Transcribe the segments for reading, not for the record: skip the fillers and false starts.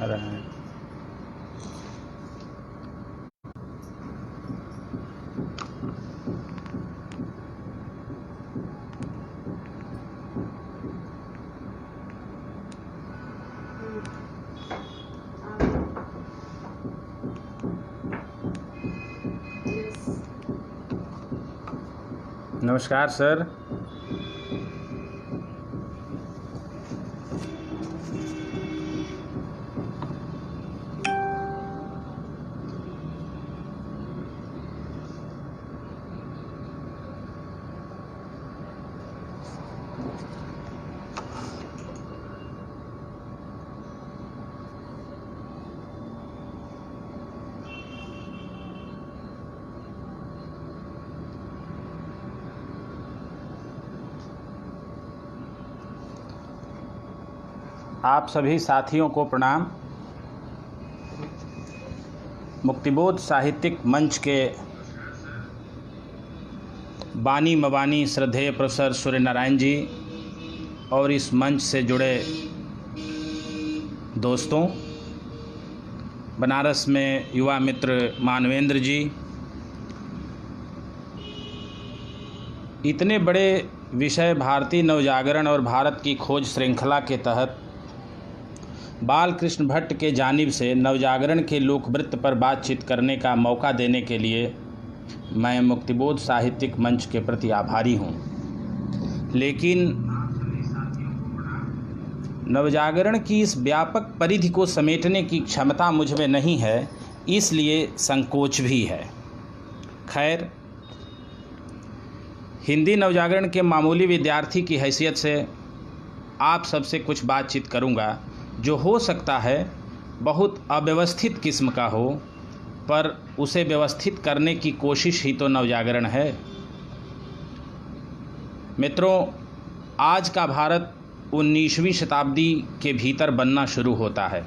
रहा है। नमस्कार सर। आप सभी साथियों को प्रणाम। मुक्तिबोध साहित्यिक मंच के बानी मबानी श्रद्धेय प्रोफेसर सूर्य नारायण जी और इस मंच से जुड़े दोस्तों, बनारस में युवा मित्र मानवेंद्र जी, इतने बड़े विषय भारतीय नवजागरण और भारत की खोज श्रृंखला के तहत बालकृष्ण भट्ट के जानिब से नवजागरण के लोकवृत्त पर बातचीत करने का मौका देने के लिए मैं मुक्तिबोध साहित्यिक मंच के प्रति आभारी हूँ। लेकिन नवजागरण की इस व्यापक परिधि को समेटने की क्षमता मुझ में नहीं है, इसलिए संकोच भी है। खैर, हिंदी नवजागरण के मामूली विद्यार्थी की हैसियत से आप सबसे कुछ बातचीत करूँगा, जो हो सकता है बहुत अव्यवस्थित किस्म का हो, पर उसे व्यवस्थित करने की कोशिश ही तो नवजागरण है। मित्रों, आज का भारत 19वीं शताब्दी के भीतर बनना शुरू होता है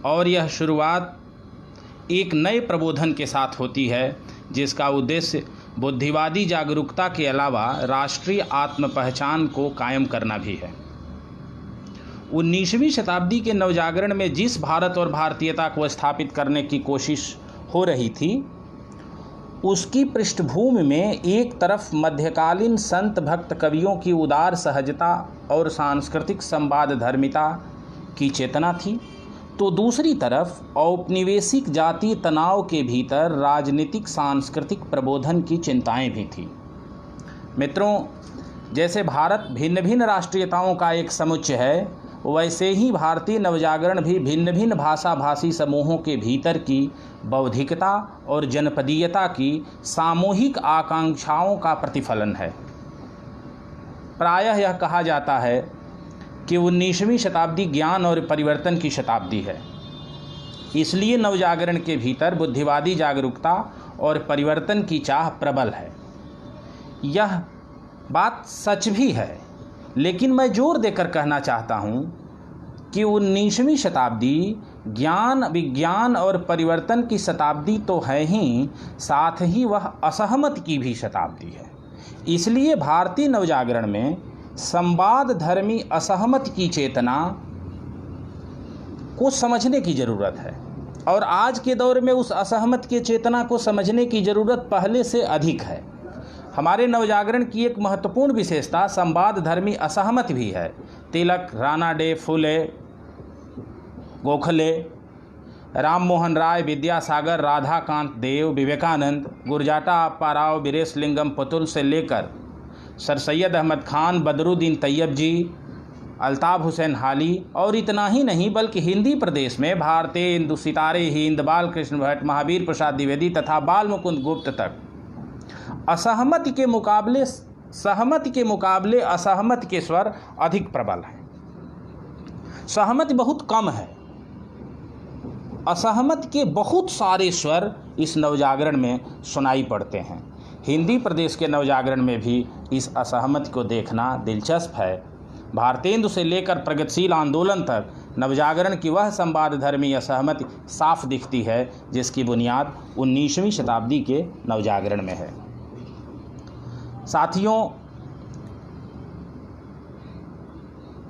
और यह शुरुआत एक नए प्रबोधन के साथ होती है, जिसका उद्देश्य बुद्धिवादी जागरूकता के अलावा राष्ट्रीय आत्म पहचान को कायम करना भी है। 19वीं शताब्दी के नवजागरण में जिस भारत और भारतीयता को स्थापित करने की कोशिश हो रही थी, उसकी पृष्ठभूमि में एक तरफ मध्यकालीन संत भक्त कवियों की उदार सहजता और सांस्कृतिक संवाद धर्मिता की चेतना थी, तो दूसरी तरफ औपनिवेशिक जातीय तनाव के भीतर राजनीतिक सांस्कृतिक प्रबोधन की चिंताएं भी थीं। मित्रों, जैसे भारत भिन्न भिन्न राष्ट्रीयताओं का एक समुच्चय है, वैसे ही भारतीय नवजागरण भी भिन्न भिन्न भाषा भाषी समूहों के भीतर की बौद्धिकता और जनपदीयता की सामूहिक आकांक्षाओं का प्रतिफलन है। प्रायः यह कहा जाता है कि 19वीं शताब्दी ज्ञान और परिवर्तन की शताब्दी है। इसलिए नवजागरण के भीतर बुद्धिवादी जागरूकता और परिवर्तन की चाह प्रबल है। यह बात सच भी है, लेकिन मैं जोर देकर कहना चाहता हूँ कि 19वीं शताब्दी ज्ञान, विज्ञान और परिवर्तन की शताब्दी तो है ही, साथ ही वह असहमत की भी शताब्दी है। इसलिए भारतीय नवजागरण में संवाद धर्मी असहमत की चेतना को समझने की ज़रूरत है, और आज के दौर में उस असहमत की चेतना को समझने की ज़रूरत पहले से अधिक है। हमारे नवजागरण की एक महत्वपूर्ण विशेषता संवाद धर्मी असहमत भी है। तिलक, राणा डे, फुले, गोखले, राम मोहन राय, विद्यासागर, राधाकांत देव, विवेकानंद, गुरजाटा अप्पाराव, वीरेशलिंगम पतुल से लेकर सर सैयद अहमद खान, बदरुद्दीन तैयब जी, अल्ताफ़ हुसैन हाली, और इतना ही नहीं बल्कि हिंदी प्रदेश में भारतीय हिंदू, सितारे हिंद, बालकृष्ण भट्ट, महावीर प्रसाद द्विवेदी तथा बाल मुकुंद गुप्त तक असहमत के मुकाबले सहमत के मुकाबले असहमत के स्वर अधिक प्रबल हैं। सहमत बहुत कम है, असहमत के बहुत सारे स्वर इस नवजागरण में सुनाई पड़ते हैं। हिंदी प्रदेश के नवजागरण में भी इस असहमत को देखना दिलचस्प है। भारतेंदु से लेकर प्रगतिशील आंदोलन तक नवजागरण की वह संवाद धर्मी असहमति साफ दिखती है, जिसकी बुनियाद 19वीं शताब्दी के नवजागरण में है। साथियों,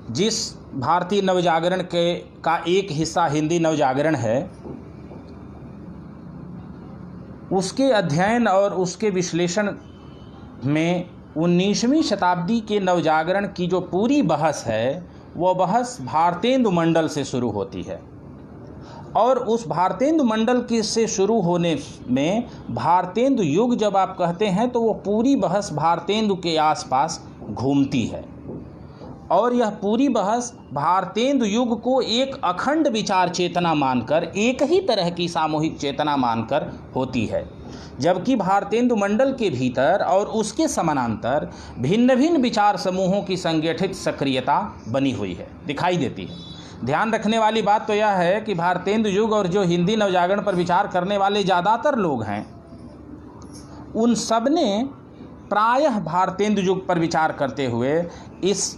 जिस भारतीय नवजागरण का एक हिस्सा हिंदी नवजागरण है, उसके अध्ययन और उसके विश्लेषण में 19वीं शताब्दी के नवजागरण की जो पूरी बहस है, वह बहस भारतेंदु मंडल से शुरू होती है। और उस भारतेंदु मंडल के से शुरू होने में भारतेंदु युग जब आप कहते हैं तो वो पूरी बहस भारतेंदु के आसपास घूमती है। और यह पूरी बहस भारतेंदु युग को एक अखंड विचार चेतना मानकर, एक ही तरह की सामूहिक चेतना मानकर होती है, जबकि भारतेंदु मंडल के भीतर और उसके समानांतर भिन्न भिन्न विचार समूहों की संगठित सक्रियता बनी हुई है, दिखाई देती है। ध्यान रखने वाली बात तो यह है कि भारतेंदु युग और जो हिंदी नवजागरण पर विचार करने वाले ज़्यादातर लोग हैं, उन सब ने प्रायः भारतेंदु युग पर विचार करते हुए इस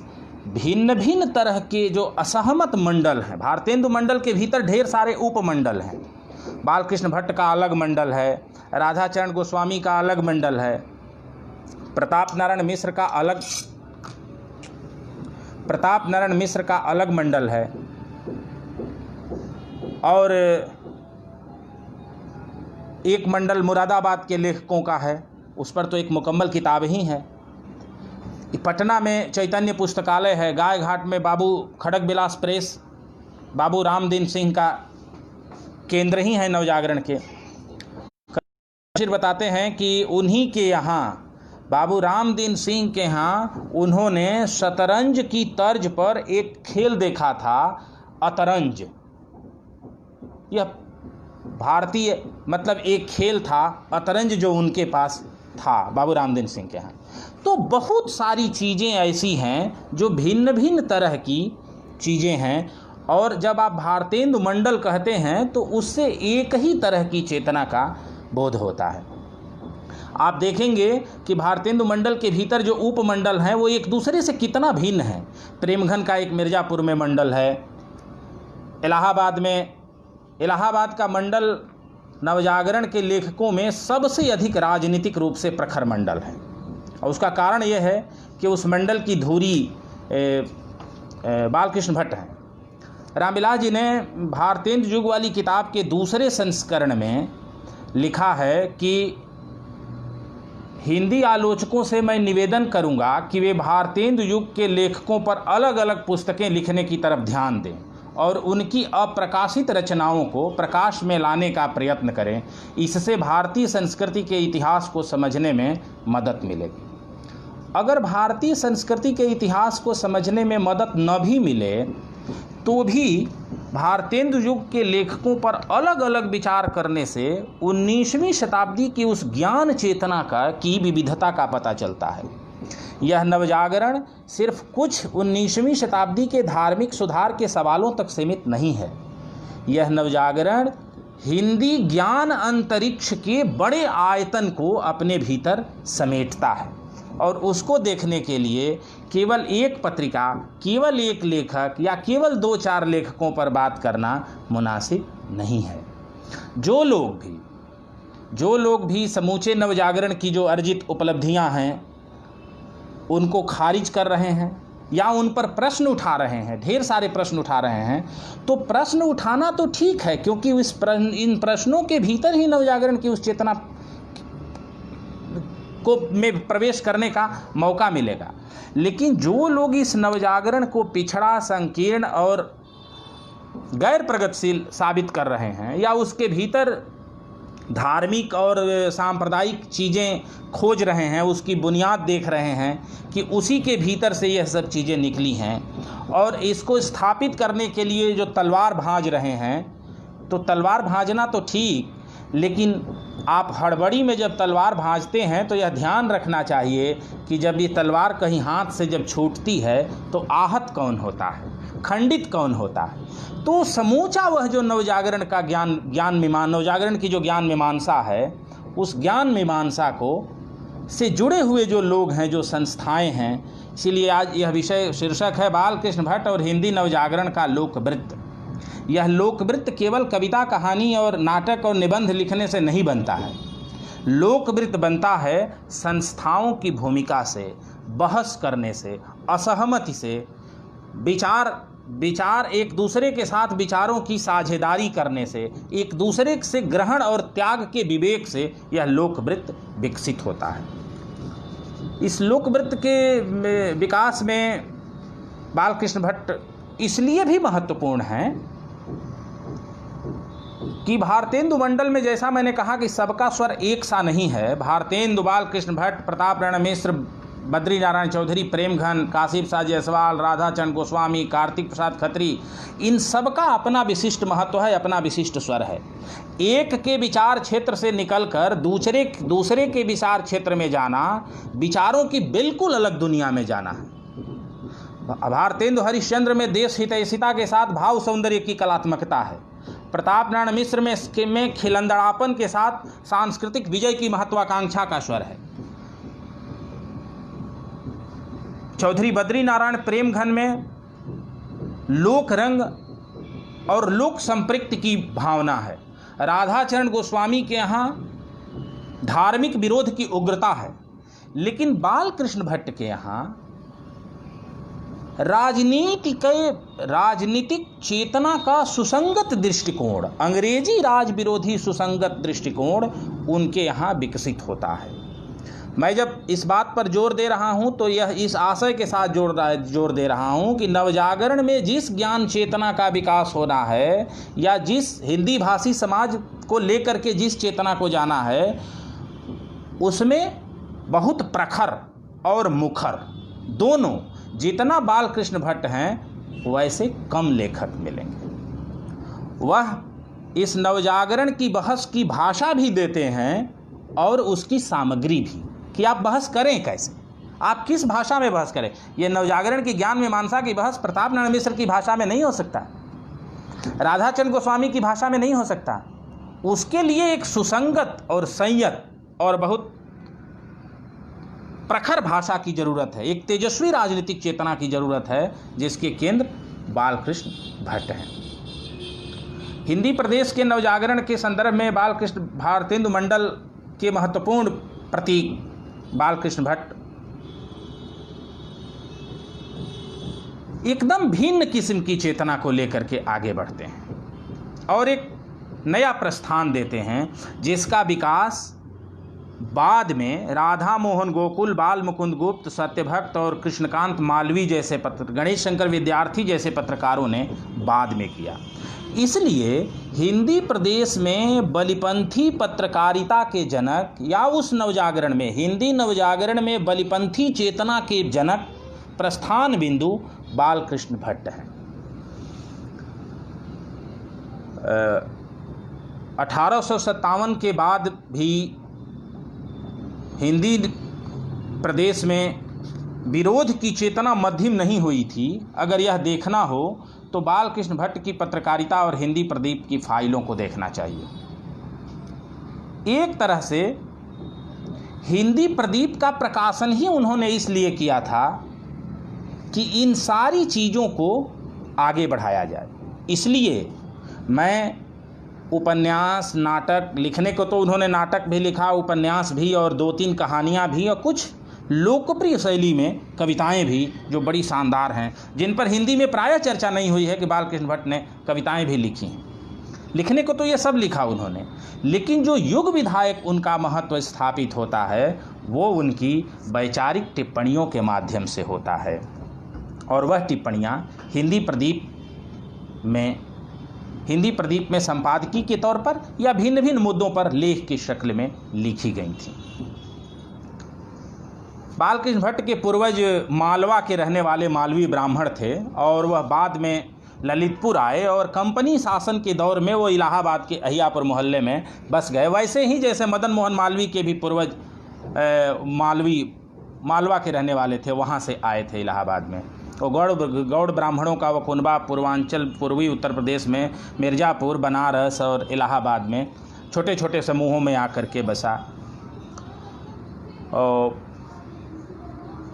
भिन्न भिन्न तरह के जो असहमत मंडल हैं, भारतेंदु मंडल के भीतर ढेर सारे उपमंडल हैं। बालकृष्ण भट्ट का अलग मंडल है, राधाचरण गोस्वामी का अलग मंडल है, प्रताप नारायण मिश्र का अलग मंडल है, और एक मंडल मुरादाबाद के लेखकों का है, उस पर तो एक मुकम्मल किताब ही है। पटना में चैतन्य पुस्तकालय है, गाय घाट में बाबू खड़ग विलास प्रेस बाबू रामदीन सिंह का केंद्र ही है नवजागरण के। फिर बताते हैं कि उन्हीं के यहाँ, बाबू रामदीन सिंह के यहाँ, उन्होंने शतरंज की तर्ज पर एक खेल देखा था, अतरंज। यह भारतीय मतलब एक खेल था अतरंज जो उनके पास था बाबू रामदीन सिंह के यहाँ। तो बहुत सारी चीज़ें ऐसी हैं जो भिन्न भिन्न तरह की चीज़ें हैं, और जब आप भारतेंदु मंडल कहते हैं तो उससे एक ही तरह की चेतना का बोध होता है। आप देखेंगे कि भारतेंदु मंडल के भीतर जो उपमंडल हैं वो एक दूसरे से कितना भिन्न है। प्रेमघन का एक मिर्ज़ापुर में मंडल है, इलाहाबाद का मंडल नवजागरण के लेखकों में सबसे अधिक राजनीतिक रूप से प्रखर मंडल है, और उसका कारण यह है कि उस मंडल की धुरी बालकृष्ण भट्ट हैं। रामविलास जी ने भारतेंदु युग वाली किताब के दूसरे संस्करण में लिखा है कि हिंदी आलोचकों से मैं निवेदन करूंगा कि वे भारतेंदु युग के लेखकों पर अलग अलग पुस्तकें लिखने की तरफ ध्यान दें और उनकी अप्रकाशित रचनाओं को प्रकाश में लाने का प्रयत्न करें। इससे भारतीय संस्कृति के इतिहास को समझने में मदद मिलेगी। अगर भारतीय संस्कृति के इतिहास को समझने में मदद न भी मिले तो भी भारतेंदु युग के लेखकों पर अलग अलग विचार करने से 19वीं शताब्दी की उस ज्ञान चेतना की विविधता का पता चलता है। यह नवजागरण सिर्फ कुछ 19वीं शताब्दी के धार्मिक सुधार के सवालों तक सीमित नहीं है। यह नवजागरण हिंदी ज्ञान अंतरिक्ष के बड़े आयतन को अपने भीतर समेटता है, और उसको देखने के लिए केवल एक पत्रिका, केवल एक लेखक या केवल 2-4 लेखकों पर बात करना मुनासिब नहीं है। जो लोग भी समूचे नवजागरण की जो अर्जित उपलब्धियां हैं उनको खारिज कर रहे हैं या उन पर प्रश्न उठा रहे हैं, ढेर सारे प्रश्न उठा रहे हैं, तो प्रश्न उठाना तो ठीक है, क्योंकि इन प्रश्नों के भीतर ही नवजागरण की उस चेतना को में प्रवेश करने का मौका मिलेगा। लेकिन जो लोग इस नवजागरण को पिछड़ा, संकीर्ण और गैर प्रगतिशील साबित कर रहे हैं या उसके भीतर धार्मिक और सांप्रदायिक चीज़ें खोज रहे हैं, उसकी बुनियाद देख रहे हैं कि उसी के भीतर से यह सब चीज़ें निकली हैं, और इसको स्थापित करने के लिए जो तलवार भांज रहे हैं, तो तलवार भांजना तो ठीक, लेकिन आप हड़बड़ी में जब तलवार भांजते हैं तो यह ध्यान रखना चाहिए कि जब ये तलवार कहीं हाथ से जब छूटती है तो आहत कौन होता है, खंडित कौन होता है। तो समूचा वह जो नवजागरण का नवजागरण की जो ज्ञान मीमांसा है, उस ज्ञान मीमांसा को से जुड़े हुए जो लोग हैं, जो संस्थाएं हैं, इसीलिए आज यह विषय शीर्षक है बालकृष्ण भट्ट और हिंदी नवजागरण का लोकवृत्त। यह लोकवृत्त केवल कविता, कहानी और नाटक और निबंध लिखने से नहीं बनता है। लोकवृत्त बनता है संस्थाओं की भूमिका से, बहस करने से, असहमति से, विचार एक दूसरे के साथ विचारों की साझेदारी करने से, एक दूसरे से ग्रहण और त्याग के विवेक से यह लोकवृत्त विकसित होता है। इस लोकवृत्त के विकास में बालकृष्ण भट्ट इसलिए भी महत्वपूर्ण हैं कि भारतेंदु मंडल में, जैसा मैंने कहा कि सबका स्वर एक सा नहीं है, भारतेंदु, बालकृष्ण भट्ट, प्रताप नारायण मिश्र, बद्री नारायण चौधरी, प्रेमघन, काशिफ शाह जायसवाल, राधाचंद्र गोस्वामी, कार्तिक प्रसाद खत्री, इन सबका अपना विशिष्ट महत्व है, अपना विशिष्ट स्वर है। एक के विचार क्षेत्र से निकलकर दूसरे के विचार क्षेत्र में जाना, विचारों की बिल्कुल अलग दुनिया में जाना है। भारतेंदु हरिश्चंद्र में देश हितैषिता के साथ भाव सौंदर्य की कलात्मकता है। प्रताप नारायण मिश्र में खिलंदड़ापन के साथ सांस्कृतिक विजय की महत्वाकांक्षा का स्वर है। चौधरी बद्री नारायण प्रेमघन में लोक रंग और लोक संपृक्ति की भावना है। राधाचरण गोस्वामी के यहाँ धार्मिक विरोध की उग्रता है। लेकिन बालकृष्ण भट्ट के यहाँ राजनीतिक चेतना का सुसंगत दृष्टिकोण, अंग्रेजी राज विरोधी सुसंगत दृष्टिकोण उनके यहाँ विकसित होता है। मैं जब इस बात पर जोर दे रहा हूँ तो यह इस आशय के साथ जोर दे रहा हूँ कि नवजागरण में जिस ज्ञान चेतना का विकास होना है, या जिस हिंदी भाषी समाज को लेकर के जिस चेतना को जाना है, उसमें बहुत प्रखर और मुखर दोनों, जितना बालकृष्ण भट्ट हैं वैसे कम लेखक मिलेंगे। वह इस नवजागरण की बहस की भाषा भी देते हैं और उसकी सामग्री भी, कि आप बहस करें कैसे, आप किस भाषा में बहस करें। ये नवजागरण की ज्ञान मीमांसा की बहस प्रताप नारायण मिश्र की भाषा में नहीं हो सकता, राधाचंद्र गोस्वामी की भाषा में नहीं हो सकता। उसके लिए एक सुसंगत और संयत और बहुत प्रखर भाषा की जरूरत है, एक तेजस्वी राजनीतिक चेतना की जरूरत है, जिसके केंद्र बालकृष्ण भट्ट हैं। हिंदी प्रदेश के नवजागरण के संदर्भ में बालकृष्ण भारतेंदु मंडल के महत्वपूर्ण प्रतीक बालकृष्ण भट्ट एकदम भिन्न किस्म की चेतना को लेकर के आगे बढ़ते हैं और एक नया प्रस्थान देते हैं, जिसका विकास बाद में राधा मोहन गोकुल, बाल मुकुंद गुप्त, सत्यभक्त और कृष्णकांत मालवी जैसे गणेश शंकर विद्यार्थी जैसे पत्रकारों ने बाद में किया। इसलिए हिंदी प्रदेश में बलिपंथी पत्रकारिता के जनक, या उस नवजागरण में, हिंदी नवजागरण में बलिपंथी चेतना के जनक, प्रस्थान बिंदु बालकृष्ण भट्ट हैं। 1857 के बाद भी हिंदी प्रदेश में विरोध की चेतना मध्यम नहीं हुई थी। अगर यह देखना हो तो बालकृष्ण भट्ट की पत्रकारिता और हिंदी प्रदीप की फाइलों को देखना चाहिए। एक तरह से हिंदी प्रदीप का प्रकाशन ही उन्होंने इसलिए किया था कि इन सारी चीज़ों को आगे बढ़ाया जाए। इसलिए मैं उपन्यास, नाटक लिखने को तो उन्होंने नाटक भी लिखा, उपन्यास भी, और 2-3 कहानियाँ भी, और कुछ लोकप्रिय शैली में कविताएं भी जो बड़ी शानदार हैं, जिन पर हिंदी में प्रायः चर्चा नहीं हुई है कि बालकृष्ण भट्ट ने कविताएं भी लिखी हैं। लिखने को तो ये सब लिखा उन्होंने, लेकिन जो युग विधायक उनका महत्व स्थापित होता है वो उनकी वैचारिक टिप्पणियों के माध्यम से होता है, और वह टिप्पणियाँ हिंदी प्रदीप में संपादकीय के तौर पर या भिन्न भिन्न मुद्दों पर लेख की शक्ल में लिखी गई थी। बालकृष्ण भट्ट के पूर्वज मालवा के रहने वाले मालवी ब्राह्मण थे, और वह बाद में ललितपुर आए और कंपनी शासन के दौर में वो इलाहाबाद के अहियापुर मोहल्ले में बस गए। वैसे ही जैसे मदन मोहन मालवीय के भी पूर्वज मालवा के रहने वाले थे, वहाँ से आए थे इलाहाबाद में। वो गौड़ ब्राह्मणों का वो कुनबा पूर्वांचल, पूर्वी उत्तर प्रदेश में मिर्ज़ापुर, बनारस और इलाहाबाद में छोटे छोटे समूहों में आकर के बसा। और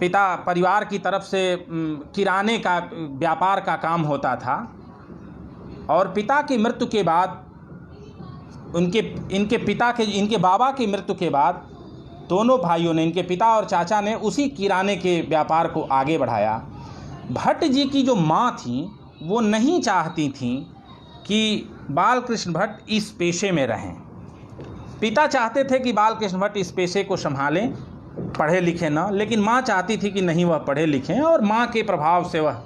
पिता परिवार की तरफ से किराने का व्यापार का काम होता था, और पिता की मृत्यु के बाद इनके बाबा की मृत्यु के बाद दोनों भाइयों ने, इनके पिता और चाचा ने, उसी किराने के व्यापार को आगे बढ़ाया। भट्ट जी की जो माँ थी वो नहीं चाहती थीं कि बालकृष्ण भट्ट इस पेशे में रहें। पिता चाहते थे कि बालकृष्ण भट्ट इस पेशे को संभालें, पढ़े लिखे ना, लेकिन माँ चाहती थी कि नहीं वह पढ़े लिखें, और माँ के प्रभाव से वह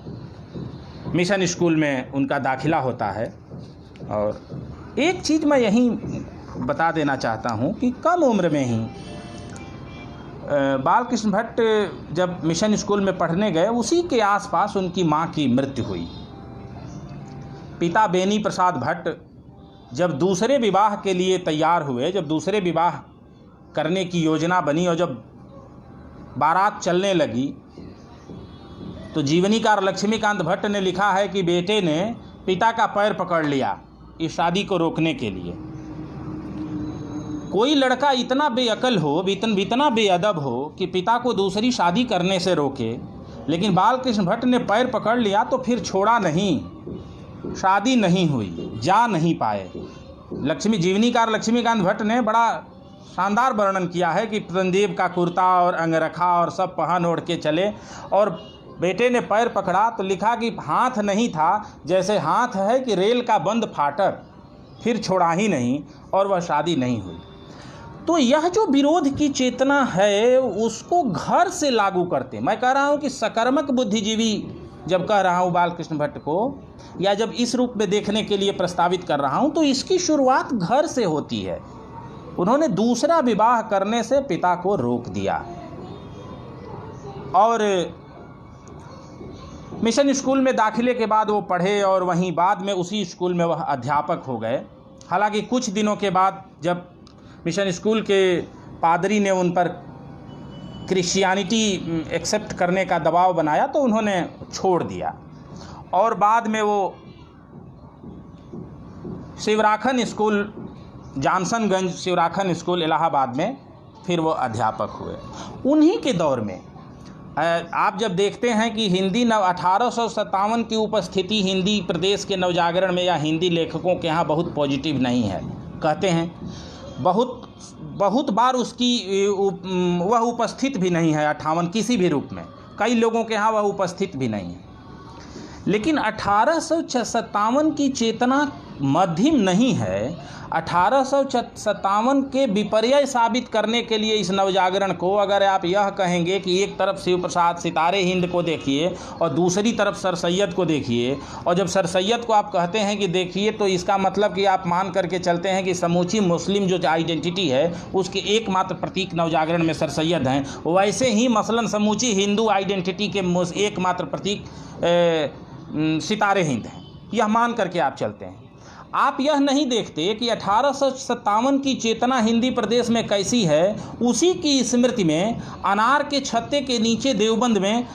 मिशन स्कूल में उनका दाखिला होता है। और एक चीज़ मैं यहीं बता देना चाहता हूँ कि कम उम्र में ही बालकृष्ण भट्ट जब मिशन स्कूल में पढ़ने गए, उसी के आसपास उनकी माँ की मृत्यु हुई। पिता बेनी प्रसाद भट्ट जब दूसरे विवाह के लिए तैयार हुए, जब दूसरे विवाह करने की योजना बनी और जब बारात चलने लगी, तो जीवनीकार लक्ष्मीकांत भट्ट ने लिखा है कि बेटे ने पिता का पैर पकड़ लिया इस शादी को रोकने के लिए। कोई लड़का इतना बेअकल हो, इतना बेअदब हो कि पिता को दूसरी शादी करने से रोके, लेकिन बालकृष्ण भट्ट ने पैर पकड़ लिया तो फिर छोड़ा नहीं, शादी नहीं हुई, जा नहीं पाए। जीवनीकार लक्ष्मीकांत भट्ट ने बड़ा शानदार वर्णन किया है कि पंजेब का कुर्ता और अंगरखा और सब पहन ओढ़ के चले, और बेटे ने पैर पकड़ा तो लिखा कि हाथ नहीं था, जैसे हाथ है कि रेल का बंद फाटक, फिर छोड़ा ही नहीं, और वह शादी नहीं हुई। तो यह जो विरोध की चेतना है उसको घर से लागू करते। मैं कह रहा हूँ कि सकर्मक बुद्धिजीवी जब कह रहा हूँ बालकृष्ण भट्ट को, या जब इस रूप में देखने के लिए प्रस्तावित कर रहा हूँ, तो इसकी शुरुआत घर से होती है। उन्होंने दूसरा विवाह करने से पिता को रोक दिया, और मिशन स्कूल में दाखिले के बाद वो पढ़े, और वहीं बाद में उसी स्कूल में वह अध्यापक हो गए। हालांकि कुछ दिनों के बाद जब मिशन स्कूल के पादरी ने उन पर क्रिश्चियनिटी एक्सेप्ट करने का दबाव बनाया तो उन्होंने छोड़ दिया, और बाद में वो शिवराखन स्कूल, जानसनगंज शिवराखन स्कूल इलाहाबाद में फिर वो अध्यापक हुए। उन्हीं के दौर में आप जब देखते हैं कि हिंदी 1857 की उपस्थिति हिंदी प्रदेश के नवजागरण में या हिंदी लेखकों के यहाँ बहुत पॉजिटिव नहीं है, कहते हैं बहुत बार उसकी वह उपस्थित भी नहीं है 58 किसी भी रूप में, कई लोगों के यहाँ वह उपस्थित भी नहीं है। लेकिन 1857 की चेतना मध्यम नहीं है। 1857 के विपर्य साबित करने के लिए इस नवजागरण को, अगर आप यह कहेंगे कि एक तरफ शिव प्रसाद सितारे हिंद को देखिए और दूसरी तरफ सर सैयद को देखिए, और जब सर सैयद को आप कहते हैं कि देखिए, तो इसका मतलब कि आप मान करके चलते हैं कि समूची मुस्लिम जो आइडेंटिटी है उसके एकमात्र प्रतीक नवजागरण में सर सैयद हैं। वैसे ही मसलन समूची हिंदू आइडेंटिटी के एकमात्र प्रतीक सितारे हिंद हैं, यह मान करके आप चलते हैं। आप यह नहीं देखते कि 1857 की चेतना हिंदी प्रदेश में कैसी है। उसी की स्मृति में अनार के छत्ते के नीचे देवबंद में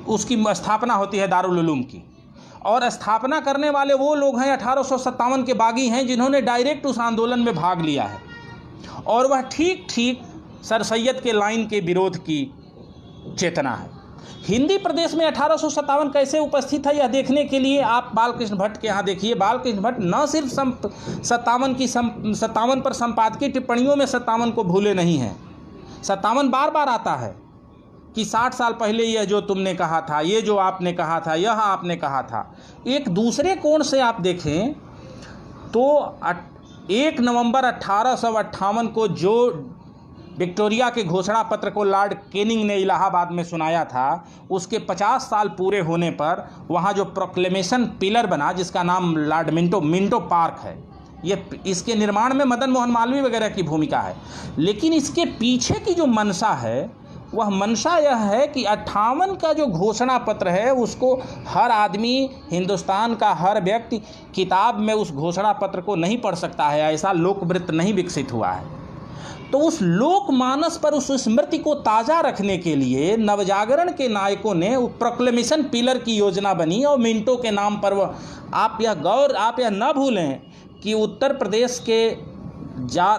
उसकी स्थापना होती है दारुल उलूम की, और स्थापना करने वाले वो लोग हैं 1857 के बागी हैं जिन्होंने डायरेक्ट उस आंदोलन में भाग लिया है, और वह ठीक सर सैयद के लाइन के विरोध की चेतना है। हिंदी प्रदेश में 1857 कैसे उपस्थित है यह देखने के लिए आप बालकृष्ण भट्ट के यहाँ देखिए। बालकृष्ण भट्ट न सिर्फ 57 पर संपादकीय टिप्पणियों में 57 को भूले नहीं हैं। 57 बार बार आता है कि 60 साल पहले यह जो तुमने कहा था, ये जो आपने कहा था, यह आपने कहा था। एक दूसरे कोण से आप देखें तो 1 नवंबर 1858 को जो विक्टोरिया के घोषणा पत्र को लॉर्ड कैनिंग ने इलाहाबाद में सुनाया था, उसके 50 साल पूरे होने पर वहाँ जो प्रोक्लेमेशन पिलर बना जिसका नाम लॉर्ड मिंटो पार्क है, ये इसके निर्माण में मदन मोहन मालवीय वगैरह की भूमिका है। लेकिन इसके पीछे की जो मंशा है वह मंशा यह है कि 58 का जो घोषणा पत्र है उसको हर आदमी, हिंदुस्तान का हर व्यक्ति किताब में उस घोषणा पत्र को नहीं पढ़ सकता है, ऐसा लोकवृत्त नहीं विकसित हुआ है। तो उस लोकमानस पर उस स्मृति को ताज़ा रखने के लिए नवजागरण के नायकों ने प्रोक्लेमेशन पिलर की योजना बनी, और मिंटो के नाम पर वह आप यह न भूलें कि उत्तर प्रदेश के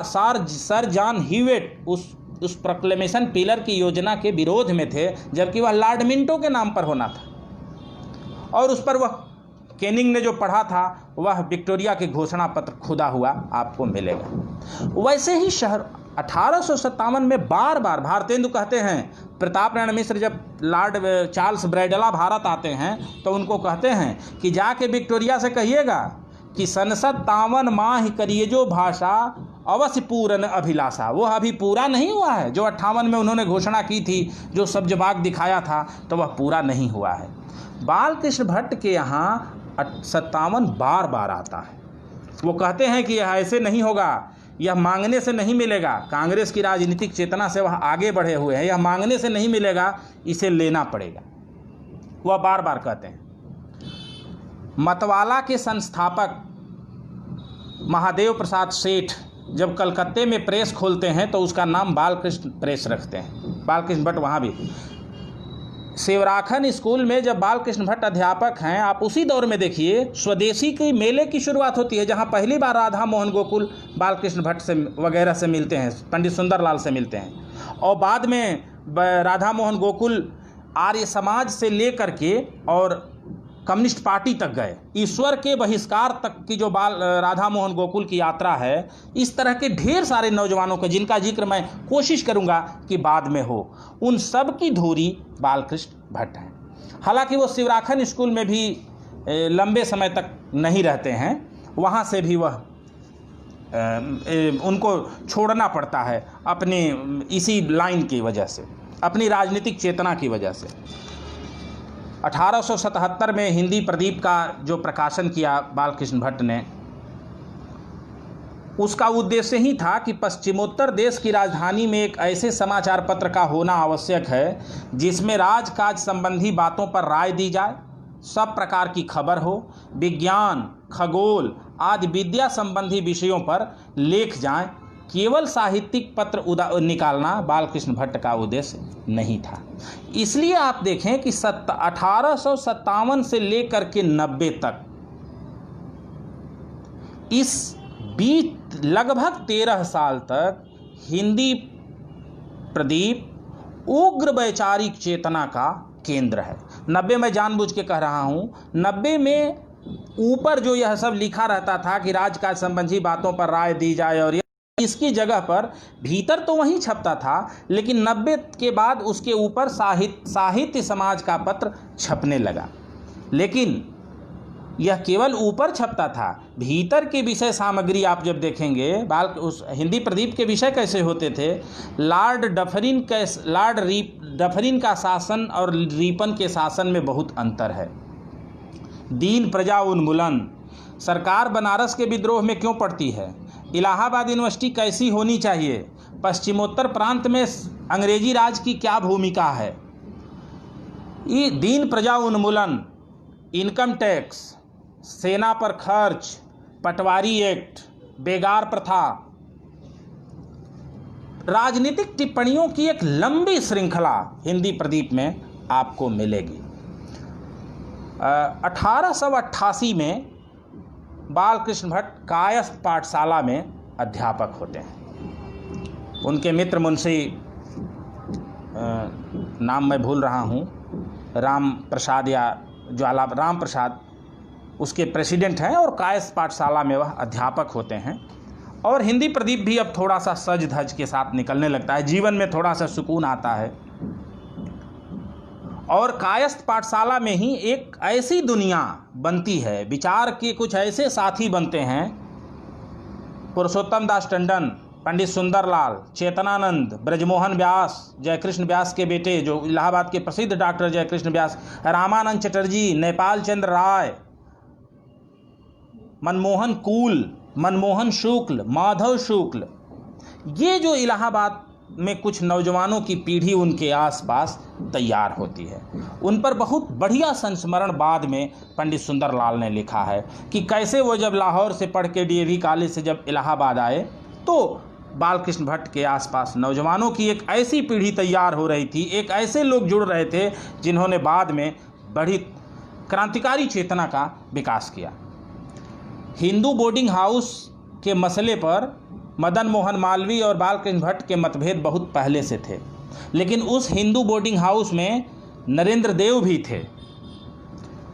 सर जॉन ह्यूवेट उस प्रोक्लेमेशन पिलर की योजना के विरोध में थे, जबकि वह लॉर्ड मिंटो के नाम पर होना था, और उस पर वह कैनिंग ने जो पढ़ा था वह विक्टोरिया के घोषणा पत्र खुदा हुआ आपको मिलेगा। वैसे ही 1857 में बार बार भारतेंदु कहते हैं, प्रताप नारायण मिश्र जब लॉर्ड चार्ल्स ब्रैडला भारत आते हैं तो उनको कहते हैं कि जाके विक्टोरिया से कहिएगा कि संसद 53 माह करिए जो भाषा अवश्य पूर्ण अभिलाषा। वो अभी पूरा नहीं हुआ है, जो 58 में उन्होंने घोषणा की थी, जो सब जवाब दिखाया था, तो वह पूरा नहीं हुआ है। बाल कृष्ण भट्ट के यहाँ 57 बार बार आता है। वो कहते हैं कि यह ऐसे नहीं होगा, यह मांगने से नहीं मिलेगा। कांग्रेस की राजनीतिक चेतना से वह आगे बढ़े हुए हैं, यह मांगने से नहीं मिलेगा, इसे लेना पड़ेगा। वह बार बार कहते हैं। मतवाला के संस्थापक महादेव प्रसाद सेठ जब कलकत्ते में प्रेस खोलते हैं तो उसका नाम बालकृष्ण प्रेस रखते हैं। बालकृष्ण भट्ट वहाँ भी। शिवराखन स्कूल में जब बालकृष्ण भट्ट अध्यापक हैं, आप उसी दौर में देखिए, स्वदेशी के मेले की शुरुआत होती है, जहाँ पहली बार राधा मोहन गोकुल बालकृष्ण भट्ट से वगैरह से मिलते हैं, पंडित सुंदरलाल से मिलते हैं। और बाद में राधा मोहन गोकुल आर्य समाज से लेकर के और कम्युनिस्ट पार्टी तक गए। ईश्वर के बहिष्कार तक की जो राधा मोहन गोकुल की यात्रा है, इस तरह के ढेर सारे नौजवानों का, जिनका जिक्र मैं कोशिश करूंगा कि बाद में हो, उन सब की धुरी बालकृष्ण भट्ट हैं। हालांकि वो शिवराखन स्कूल में भी लंबे समय तक नहीं रहते हैं, वहाँ से भी वह उनको छोड़ना पड़ता है अपनी इसी लाइन की वजह से, अपनी राजनीतिक चेतना की वजह से। 1877 में हिंदी प्रदीप का जो प्रकाशन किया बालकृष्ण भट्ट ने, उसका उद्देश्य ही था कि पश्चिमोत्तर देश की राजधानी में एक ऐसे समाचार पत्र का होना आवश्यक है जिसमें राजकाज संबंधी बातों पर राय दी जाए, सब प्रकार की खबर हो, विज्ञान, खगोल आदि विद्या संबंधी विषयों पर लेख जाएं। केवल साहित्यिक पत्र निकालना बालकृष्ण भट्ट का उद्देश्य नहीं था। इसलिए आप देखें कि 1857 से लेकर के 90 तक, इस बीच लगभग 13 साल तक हिंदी प्रदीप उग्र वैचारिक चेतना का केंद्र है। 90 में जानबूझ के कह रहा हूं, 90 में ऊपर जो यह सब लिखा रहता था कि राजकाज संबंधी बातों पर राय दी जाए, और इसकी जगह पर भीतर तो वहीं छपता था, लेकिन 90 के बाद उसके ऊपर साहित्य समाज का पत्र छपने लगा। लेकिन यह केवल ऊपर छपता था, भीतर की विषय सामग्री आप जब देखेंगे, उस हिंदी प्रदीप के विषय कैसे होते थे। लॉर्ड डफरिन का शासन और रिपन के शासन में बहुत अंतर है। दीन प्रजा उन्मूलन, सरकार बनारस के विद्रोह में क्यों पड़ती है, इलाहाबाद यूनिवर्सिटी कैसी होनी चाहिए, पश्चिमोत्तर प्रांत में अंग्रेजी राज की क्या भूमिका है, ये दीन प्रजा उन्मूलन, इनकम टैक्स, सेना पर खर्च, पटवारी एक्ट, बेगार प्रथा, राजनीतिक टिप्पणियों की एक लंबी श्रृंखला हिंदी प्रदीप में आपको मिलेगी। 1888 में बालकृष्ण भट्ट कायस्थ पाठशाला में अध्यापक होते हैं। उनके मित्र मुंशी, नाम मैं भूल रहा हूँ, राम प्रसाद या राम प्रसाद, उसके प्रेसिडेंट हैं, और कायस्थ पाठशाला में वह अध्यापक होते हैं। और हिंदी प्रदीप भी अब थोड़ा सा सज धज के साथ निकलने लगता है, जीवन में थोड़ा सा सुकून आता है। और कायस्थ पाठशाला में ही एक ऐसी दुनिया बनती है, विचार के कुछ ऐसे साथी बनते हैं, पुरुषोत्तम दास टंडन, पंडित सुंदरलाल, चेतनानंद, ब्रजमोहन व्यास, जयकृष्ण व्यास के बेटे जो इलाहाबाद के प्रसिद्ध डॉक्टर जयकृष्ण व्यास, रामानंद चटर्जी, नेपाल चंद्र राय, मनमोहन कूल, मनमोहन शुक्ल, माधव शुक्ल, ये जो इलाहाबाद में कुछ नौजवानों की पीढ़ी उनके आसपास तैयार होती है, उन पर बहुत बढ़िया संस्मरण बाद में पंडित सुंदरलाल ने लिखा है कि कैसे वो जब लाहौर से पढ़ के डीएवी कॉलेज से जब इलाहाबाद आए तो बालकृष्ण भट्ट के आसपास नौजवानों की एक ऐसी पीढ़ी तैयार हो रही थी, एक ऐसे लोग जुड़ रहे थे जिन्होंने बाद में बड़ी क्रांतिकारी चेतना का विकास किया। हिंदू बोर्डिंग हाउस के मसले पर मदन मोहन मालवीय और बालकृष्ण भट्ट के मतभेद बहुत पहले से थे, लेकिन उस हिंदू बोर्डिंग हाउस में नरेंद्र देव भी थे।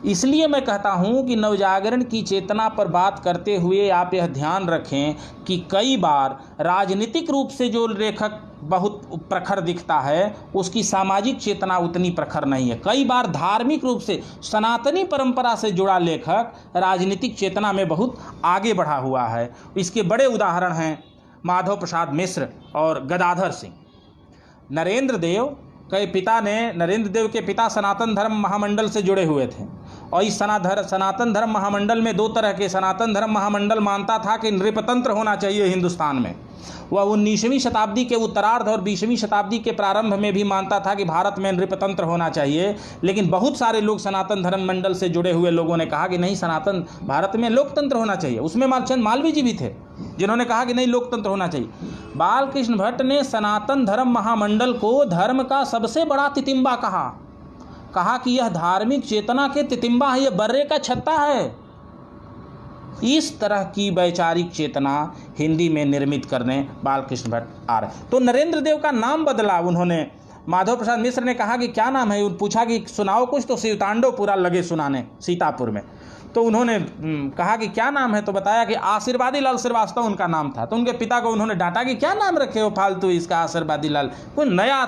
इसलिए मैं कहता हूं कि नवजागरण की चेतना पर बात करते हुए आप यह ध्यान रखें कि कई बार राजनीतिक रूप से जो लेखक बहुत प्रखर दिखता है उसकी सामाजिक चेतना उतनी प्रखर नहीं है। कई बार धार्मिक रूप से सनातनी परंपरा से जुड़ा लेखक राजनीतिक चेतना में बहुत आगे बढ़ा हुआ है। इसके बड़े उदाहरण हैं माधव प्रसाद मिश्र और गदाधर सिंह। नरेंद्र देव के पिता सनातन धर्म महामंडल से जुड़े हुए थे और इस सनातन धर्म महामंडल में दो तरह के सनातन धर्म महामंडल मानता था कि नृपतंत्र होना चाहिए हिंदुस्तान में। वह 19वीं शताब्दी के उत्तरार्ध और 20वीं शताब्दी के प्रारंभ में भी मानता था कि भारत में नृपतंत्र होना चाहिए, लेकिन बहुत सारे लोग सनातन धर्म मंडल से जुड़े हुए लोगों ने कहा कि नहीं, सनातन भारत में लोकतंत्र होना चाहिए। उसमें मालचंद मालवीय जी भी थे जिन्होंने कहा कि नहीं, लोकतंत्र होना चाहिए। बालकृष्ण भट्ट ने सनातन धर्म महामंडल को धर्म का सबसे बड़ा तितिम्बा कहा कि यह धार्मिक चेतना के तितिम्बा है, यह बर्रे का छत्ता है। इस तरह की वैचारिक चेतना हिंदी में निर्मित करने बालकृष्ण भट्ट आ रहे। तो नरेंद्र देव का नाम बदला उन्होंने। माधव प्रसाद मिश्र ने कहा कि क्या नाम है, पूछा कि सुनाओ कुछ, तो शिवतांडव पूरा लगे सुनाने सीतापुर में। तो उन्होंने कहा कि क्या नाम है, तो बताया कि आशीर्वादी लाल श्रीवास्तव उनका नाम था। तो उनके पिता को उन्होंने डांटा कि क्या नाम रखे हो फालतू इसका आशीर्वादी लाल, कोई नया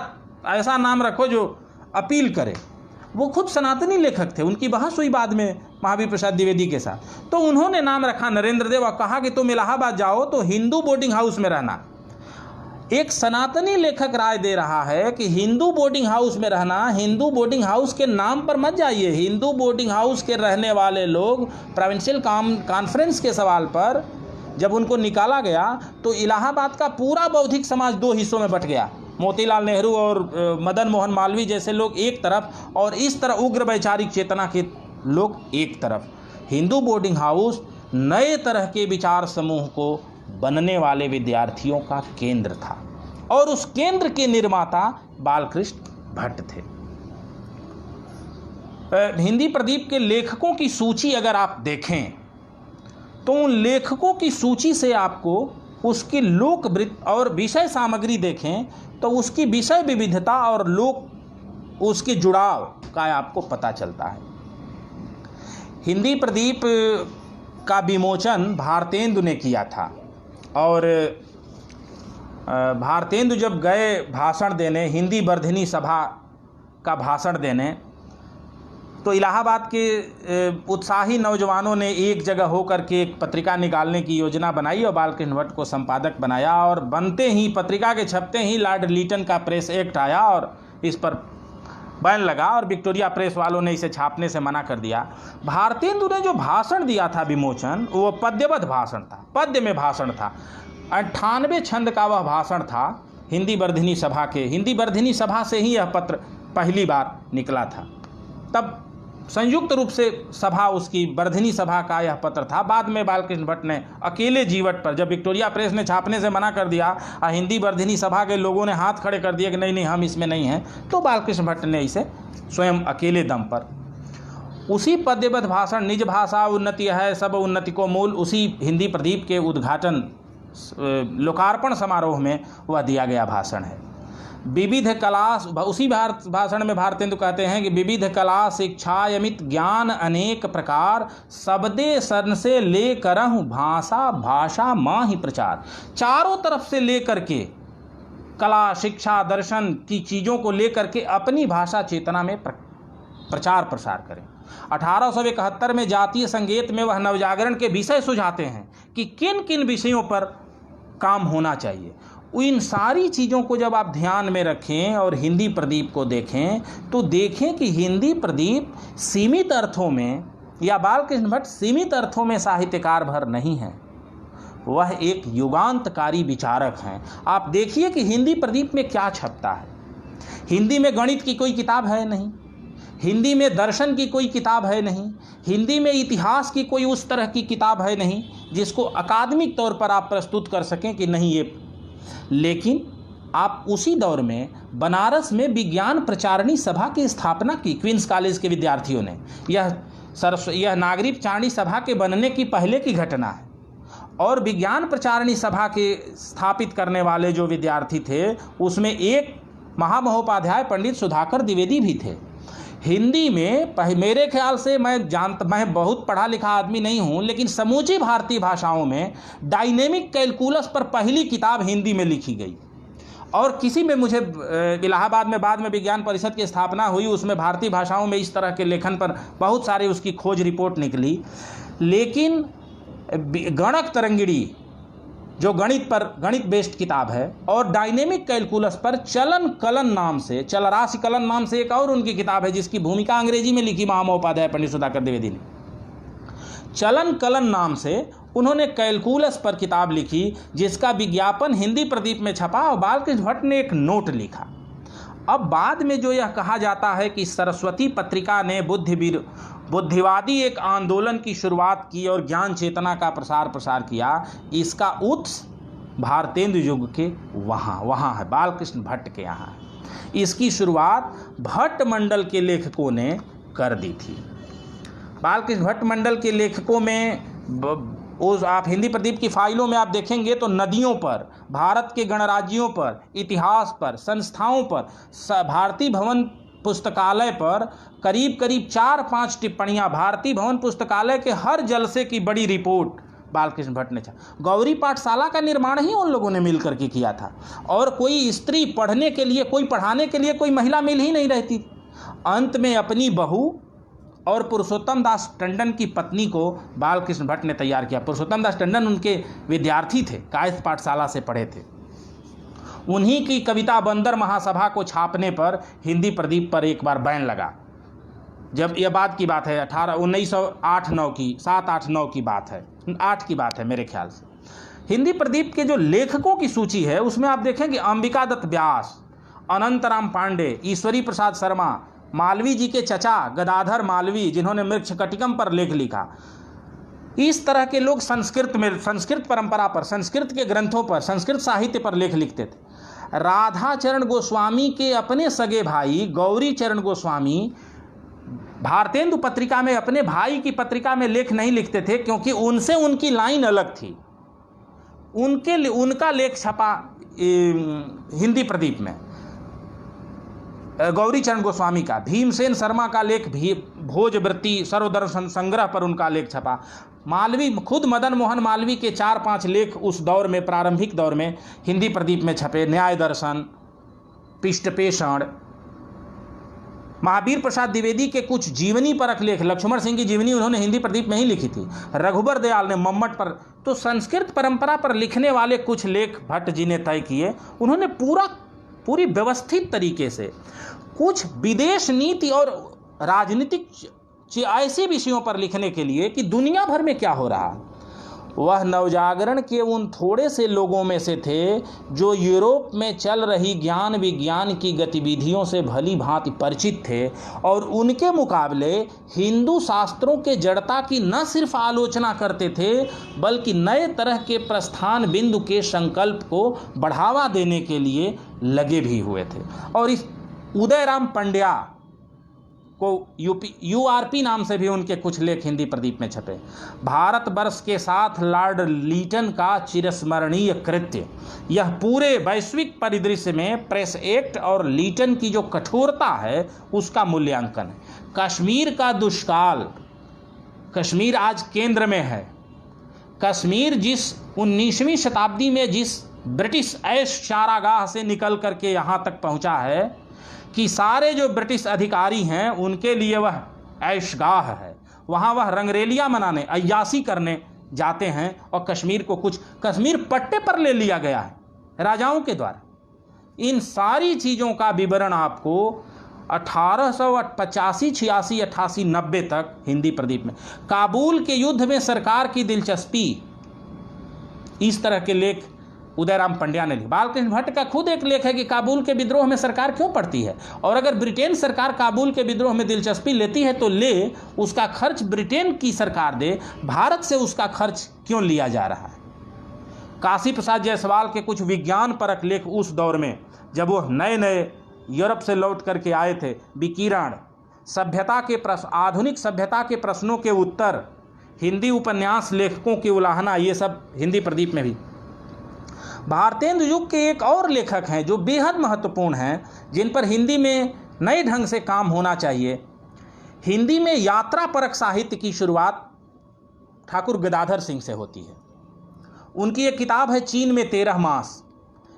ऐसा नाम रखो जो अपील करे। वो खुद सनातनी लेखक थे, उनकी बहस हुई बाद में महावीर प्रसाद द्विवेदी के साथ। तो उन्होंने नाम रखा नरेंद्र देव और कहा कि तुम इलाहाबाद जाओ तो हिंदू बोर्डिंग हाउस में रहना। एक सनातनी लेखक राय दे रहा है कि हिंदू बोर्डिंग हाउस में रहना, हिंदू बोर्डिंग हाउस के नाम पर मत जाइए। हिंदू बोर्डिंग हाउस के रहने वाले लोग प्रोविंशियल कॉन्फ्रेंस के सवाल पर जब उनको निकाला गया तो इलाहाबाद का पूरा बौद्धिक समाज दो हिस्सों में बंट गया। मोतीलाल नेहरू और मदन मोहन मालवीय जैसे लोग एक तरफ और इस तरह उग्र वैचारिक चेतना के लोग एक तरफ। हिंदू बोर्डिंग हाउस नए तरह के विचार समूह को बनने वाले विद्यार्थियों का केंद्र था और उस केंद्र के निर्माता बालकृष्ण भट्ट थे। हिंदी प्रदीप के लेखकों की सूची अगर आप देखें तो उन लेखकों की सूची से आपको उसकी लोकवृत्ति और विषय सामग्री देखें तो उसकी विषय विविधता और लोक उसके जुड़ाव का आपको पता चलता है। हिंदी प्रदीप का विमोचन भारतेंदु ने किया था और भारतेंदु जब गए भाषण देने, हिंदी वर्धिनी सभा का भाषण देने, तो इलाहाबाद के उत्साही नौजवानों ने एक जगह होकर के एक पत्रिका निकालने की योजना बनाई और बालकृष्ण भट्ट को संपादक बनाया। और बनते ही, पत्रिका के छपते ही लॉर्ड लीटन का प्रेस एक्ट आया और इस पर बैन लगा और विक्टोरिया प्रेस वालों ने इसे छापने से मना कर दिया। भारतेंदु ने जो भाषण दिया था विमोचन, वो पद्यबद्ध भाषण था, पद्य में भाषण था। 98 छंद का वह भाषण था हिंदी वर्धिनी सभा के। हिंदी वर्धिनी सभा से ही यह पत्र पहली बार निकला था। तब संयुक्त रूप से सभा, उसकी वर्धिनी सभा का यह पत्र था। बाद में बालकृष्ण भट्ट ने अकेले जीवट पर, जब विक्टोरिया प्रेस ने छापने से मना कर दिया और हिंदी वर्धिनी सभा के लोगों ने हाथ खड़े कर दिए कि नहीं हम इसमें नहीं हैं, तो बालकृष्ण भट्ट ने इसे स्वयं अकेले दम पर उसी पद्यबद्ध भाषण, निज भाषा उन्नति है सब उन्नति को मूल, उसी हिंदी प्रदीप के उद्घाटन लोकार्पण समारोह में वह दिया गया भाषण है। विविध कला, उसी भाषण में भारतेंदु कहते हैं कि विविध कला शिक्षा यमित ज्ञान अनेक प्रकार, सबदे सन से ले करहूँ भाषा माँ ही प्रचार। चारों तरफ से लेकर के कला, शिक्षा, दर्शन की चीज़ों को लेकर के अपनी भाषा चेतना में प्रचार प्रसार करें। 1871 में जातीय संगीत में वह नवजागरण के विषय सुझाते हैं कि किन किन विषयों पर काम होना चाहिए। इन सारी चीज़ों को जब आप ध्यान में रखें और हिंदी प्रदीप को देखें तो देखें कि हिंदी प्रदीप सीमित अर्थों में, या बालकृष्ण भट्ट सीमित अर्थों में साहित्यकार भर नहीं है, वह एक युगांतकारी विचारक हैं। आप देखिए कि हिंदी प्रदीप में क्या छपता है। हिंदी में गणित की कोई किताब है नहीं, हिंदी में दर्शन की कोई किताब है नहीं, हिंदी में इतिहास की कोई उस तरह की किताब है नहीं जिसको अकादमिक तौर पर आप प्रस्तुत कर सकें कि नहीं ये। लेकिन आप उसी दौर में बनारस में विज्ञान प्रचारणी सभा की स्थापना की क्वींस कॉलेज के विद्यार्थियों ने। यह नागरिक चारणी सभा के बनने की पहले की घटना है और विज्ञान प्रचारणी सभा के स्थापित करने वाले जो विद्यार्थी थे उसमें एक महामहोपाध्याय पंडित सुधाकर द्विवेदी भी थे। हिंदी में मेरे ख्याल से मैं बहुत पढ़ा लिखा आदमी नहीं हूँ, लेकिन समूची भारतीय भाषाओं में डायनेमिक कैलकुलस पर पहली किताब हिंदी में लिखी गई। और किसी में मुझे इलाहाबाद में बाद में विज्ञान परिषद की स्थापना हुई, उसमें भारतीय भाषाओं में इस तरह के लेखन पर बहुत सारे उसकी खोज रिपोर्ट निकली। लेकिन गणक तरंगिणी जो गणित बेस्ड किताब है, और डायनेमिक कैलकुलस पर चलन कलन नाम से, चलराशि कलन नाम से एक और उनकी किताब है जिसकी भूमिका अंग्रेजी में लिखी महामहोपाध्याय पंडित सुधाकर द्विवेदी ने। चलन कलन नाम से उन्होंने कैलकुलस पर किताब लिखी जिसका विज्ञापन हिंदी प्रदीप में छपा और बालकृष्ण भट्ट ने एक नोट लिखा। अब बाद में जो यह कहा जाता है कि सरस्वती पत्रिका ने बुद्धिवादी एक आंदोलन की शुरुआत की और ज्ञान चेतना का प्रसार किया, इसका उत्स भारतेंदु युग के वहाँ है, बालकृष्ण भट्ट के यहाँ है। इसकी शुरुआत भट्ट मंडल के लेखकों ने कर दी थी। बालकृष्ण भट्ट मंडल के लेखकों में उस आप हिंदी प्रदीप की फाइलों में आप देखेंगे तो नदियों पर, भारत के गणराज्यों पर, इतिहास पर, संस्थाओं पर, भारतीय भवन पुस्तकालय पर करीब 4-5 टिप्पणियां, भारतीय भवन पुस्तकालय के हर जलसे की बड़ी रिपोर्ट बालकृष्ण भट्ट ने गौरी पाठशाला का निर्माण ही उन लोगों ने मिलकर के किया था। और कोई स्त्री पढ़ाने के लिए कोई महिला मिल ही नहीं रहती। अंत में अपनी बहू और पुरुषोत्तम दास टंडन की पत्नी को बालकृष्ण भट्ट ने तैयार किया। पुरुषोत्तम दास टंडन उनके विद्यार्थी थे, कायस्थ पाठशाला से पढ़े थे। उन्हीं की कविता बंदर महासभा को छापने पर हिंदी प्रदीप पर एक बार बैन लगा। जब यह बात की बात है 1908-9 की, 7-8-9 की बात है, 8 की बात है मेरे ख्याल से। हिंदी प्रदीप के जो लेखकों की सूची है उसमें आप देखेंगे अंबिका दत्त व्यास, अनंतराम पांडे, ईश्वरी प्रसाद शर्मा, मालवीय जी के चचा गदाधर मालवीय जिन्होंने मृच्छकटिकम पर लेख लिखा। इस तरह के लोग संस्कृत परंपरा पर, संस्कृत के ग्रंथों पर, संस्कृत साहित्य पर लेख लिखते थे। राधाचरण गोस्वामी के अपने सगे भाई गौरी चरण गोस्वामी भारतेंदु पत्रिका में अपने भाई की पत्रिका में लेख नहीं लिखते थे, क्योंकि उनसे उनकी लाइन अलग थी। उनका लेख छपा हिंदी प्रदीप में, गौरी चरण गोस्वामी का। भीमसेन शर्मा का लेख भोजवृत्ति सर्वदर्शन संग्रह पर उनका लेख छपा। मालवीय, खुद मदन मोहन मालवीय के 4-5 लेख उस दौर में, प्रारंभिक दौर में हिंदी प्रदीप में छपे। न्याय दर्शन, पिष्टपेषण, महावीर प्रसाद द्विवेदी के कुछ जीवनी परक लेख, लक्ष्मण सिंह की जीवनी उन्होंने हिंदी प्रदीप में ही लिखी थी। रघुबर दयाल ने मम्मट पर, तो संस्कृत परंपरा पर लिखने वाले कुछ लेख भट्ट जी ने तय किए। उन्होंने पूरी व्यवस्थित तरीके से कुछ विदेश नीति और राजनीतिक ऐसे विषयों पर लिखने के लिए कि दुनिया भर में क्या हो रहा। वह नवजागरण के उन थोड़े से लोगों में से थे जो यूरोप में चल रही ज्ञान विज्ञान की गतिविधियों से भली भांति परिचित थे, और उनके मुकाबले हिंदू शास्त्रों के जड़ता की न सिर्फ आलोचना करते थे बल्कि नए तरह के प्रस्थान बिंदु के संकल्प को बढ़ावा देने के लिए लगे भी हुए थे। और इस उदयराम पंड्या को URP नाम से भी उनके कुछ लेख हिंदी प्रदीप में छपे। भारतवर्ष के साथ लॉर्ड लीटन का चिरस्मरणीय कृत्य, यह पूरे वैश्विक परिदृश्य में प्रेस एक्ट और लीटन की जो कठोरता है उसका मूल्यांकन है। कश्मीर का दुष्काल, कश्मीर आज केंद्र में है। कश्मीर जिस 19वीं शताब्दी में जिस ब्रिटिश ऐश चारागाह से निकल करके यहाँ तक पहुँचा है कि सारे जो ब्रिटिश अधिकारी हैं उनके लिए वह ऐशगाह है। वहाँ वह रंगरेलियाँ मनाने, अय्यासी करने जाते हैं, और कश्मीर पट्टे पर ले लिया गया है राजाओं के द्वारा। इन सारी चीज़ों का विवरण आपको 1885, 86, 88, 90 तक हिंदी प्रदीप में। काबुल के युद्ध में सरकार की दिलचस्पी, इस तरह के लेख उदयराम पंड्या ने लिखे। बालकृष्ण भट्ट का खुद एक लेख है कि काबुल के विद्रोह में सरकार क्यों पड़ती है, और अगर ब्रिटेन सरकार काबुल के विद्रोह में दिलचस्पी लेती है तो ले, उसका खर्च ब्रिटेन की सरकार दे, भारत से उसका खर्च क्यों लिया जा रहा है। काशी प्रसाद जायसवाल के कुछ विज्ञान परक लेख उस दौर में जब वो नए यूरोप से लौट करके आए थे, विकिरण, सभ्यता के प्रश्न, आधुनिक सभ्यता के प्रश्नों के उत्तर, हिंदी उपन्यास लेखकों की उलाहना, ये सब हिंदी प्रदीप में भी। भारतेंदु युग के एक और लेखक हैं जो बेहद महत्वपूर्ण हैं, जिन पर हिंदी में नए ढंग से काम होना चाहिए, हिंदी में यात्रा परक साहित्य की शुरुआत ठाकुर गदाधर सिंह से होती है। उनकी एक किताब है चीन में 13 मास।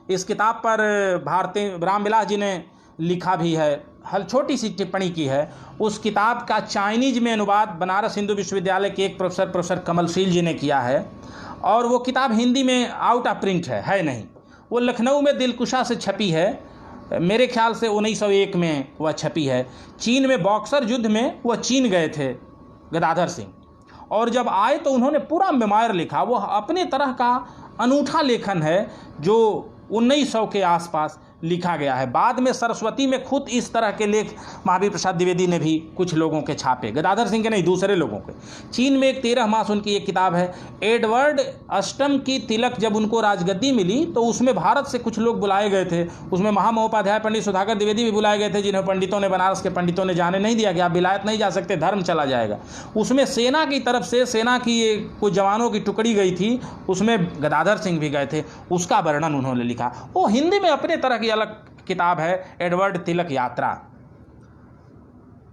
इस किताब पर भारती रामविलास जी ने लिखा भी है, हल छोटी सी टिप्पणी की है। उस किताब का चाइनीज में अनुवाद बनारस हिंदू विश्वविद्यालय के एक प्रोफेसर कमलशील जी ने किया है, और वो किताब हिंदी में आउट ऑफ प्रिंट है नहीं। वो लखनऊ में दिलकुशा से छपी है, मेरे ख्याल से 1901 में वह छपी है। चीन में बॉक्सर युद्ध में वह चीन गए थे गदाधर सिंह, और जब आए तो उन्होंने पूरा मेमोयर लिखा। वह अपने तरह का अनूठा लेखन है जो 1900 के आसपास लिखा गया है। बाद में सरस्वती में खुद इस तरह के लेख महावीर प्रसाद द्विवेदी ने भी कुछ लोगों के छापे, गदाधर सिंह के नहीं, दूसरे लोगों के। चीन में एक 13 मास उनकी एक किताब है। एडवर्ड अष्टम की तिलक जब उनको राजगद्दी मिली तो उसमें भारत से कुछ लोग बुलाए गए थे। उसमें महामहोपाध्याय पंडित सुधाकर द्विवेदी भी बुलाए गए थे, जिन्हें पंडितों ने, बनारस के पंडितों ने जाने नहीं दिया कि आप विलायत नहीं जा सकते, धर्म चला जाएगा। उसमें सेना की तरफ से, सेना की कुछ जवानों की टुकड़ी गई थी, उसमें गदाधर सिंह भी गए थे। उसका वर्णन उन्होंने लिखा। वो हिंदी में अपने तरह की अलग किताब है, एडवर्ड तिलक यात्रा।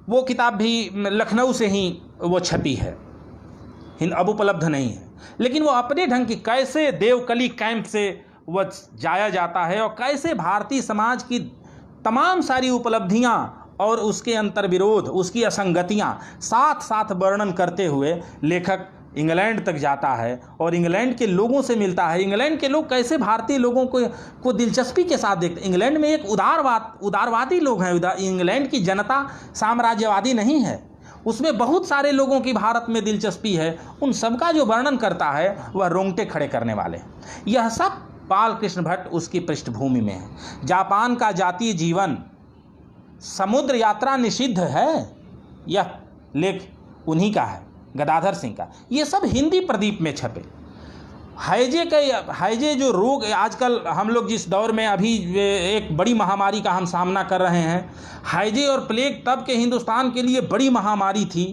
वो किताब भी लखनऊ से ही वो छपी है, अब उपलब्ध नहीं है। लेकिन वो अपने ढंग की, कैसे देवकली कैंप से वह जाया जाता है और कैसे भारतीय समाज की तमाम सारी उपलब्धियां और उसके अंतर्विरोध, उसकी असंगतियां साथ साथ वर्णन करते हुए लेखक इंग्लैंड तक जाता है और इंग्लैंड के लोगों से मिलता है। इंग्लैंड के लोग कैसे भारतीय लोगों को दिलचस्पी के साथ देखते हैं। इंग्लैंड में एक उदारवादी लोग हैं। इंग्लैंड की जनता साम्राज्यवादी नहीं है, उसमें बहुत सारे लोगों की भारत में दिलचस्पी है। उन सबका जो वर्णन करता है वह रोंगटे खड़े करने वाले। यह सब बालकृष्ण भट्ट उसकी पृष्ठभूमि में है। जापान का जातीय जीवन, समुद्र यात्रा निषिद्ध है, यह लेख उन्हीं का है, गदाधर सिंह का। ये सब हिंदी प्रदीप में छपे। हैजे जो रोग आजकल हम लोग जिस दौर में अभी एक बड़ी महामारी का हम सामना कर रहे हैं, हैजे और प्लेग तब के हिंदुस्तान के लिए बड़ी महामारी थी।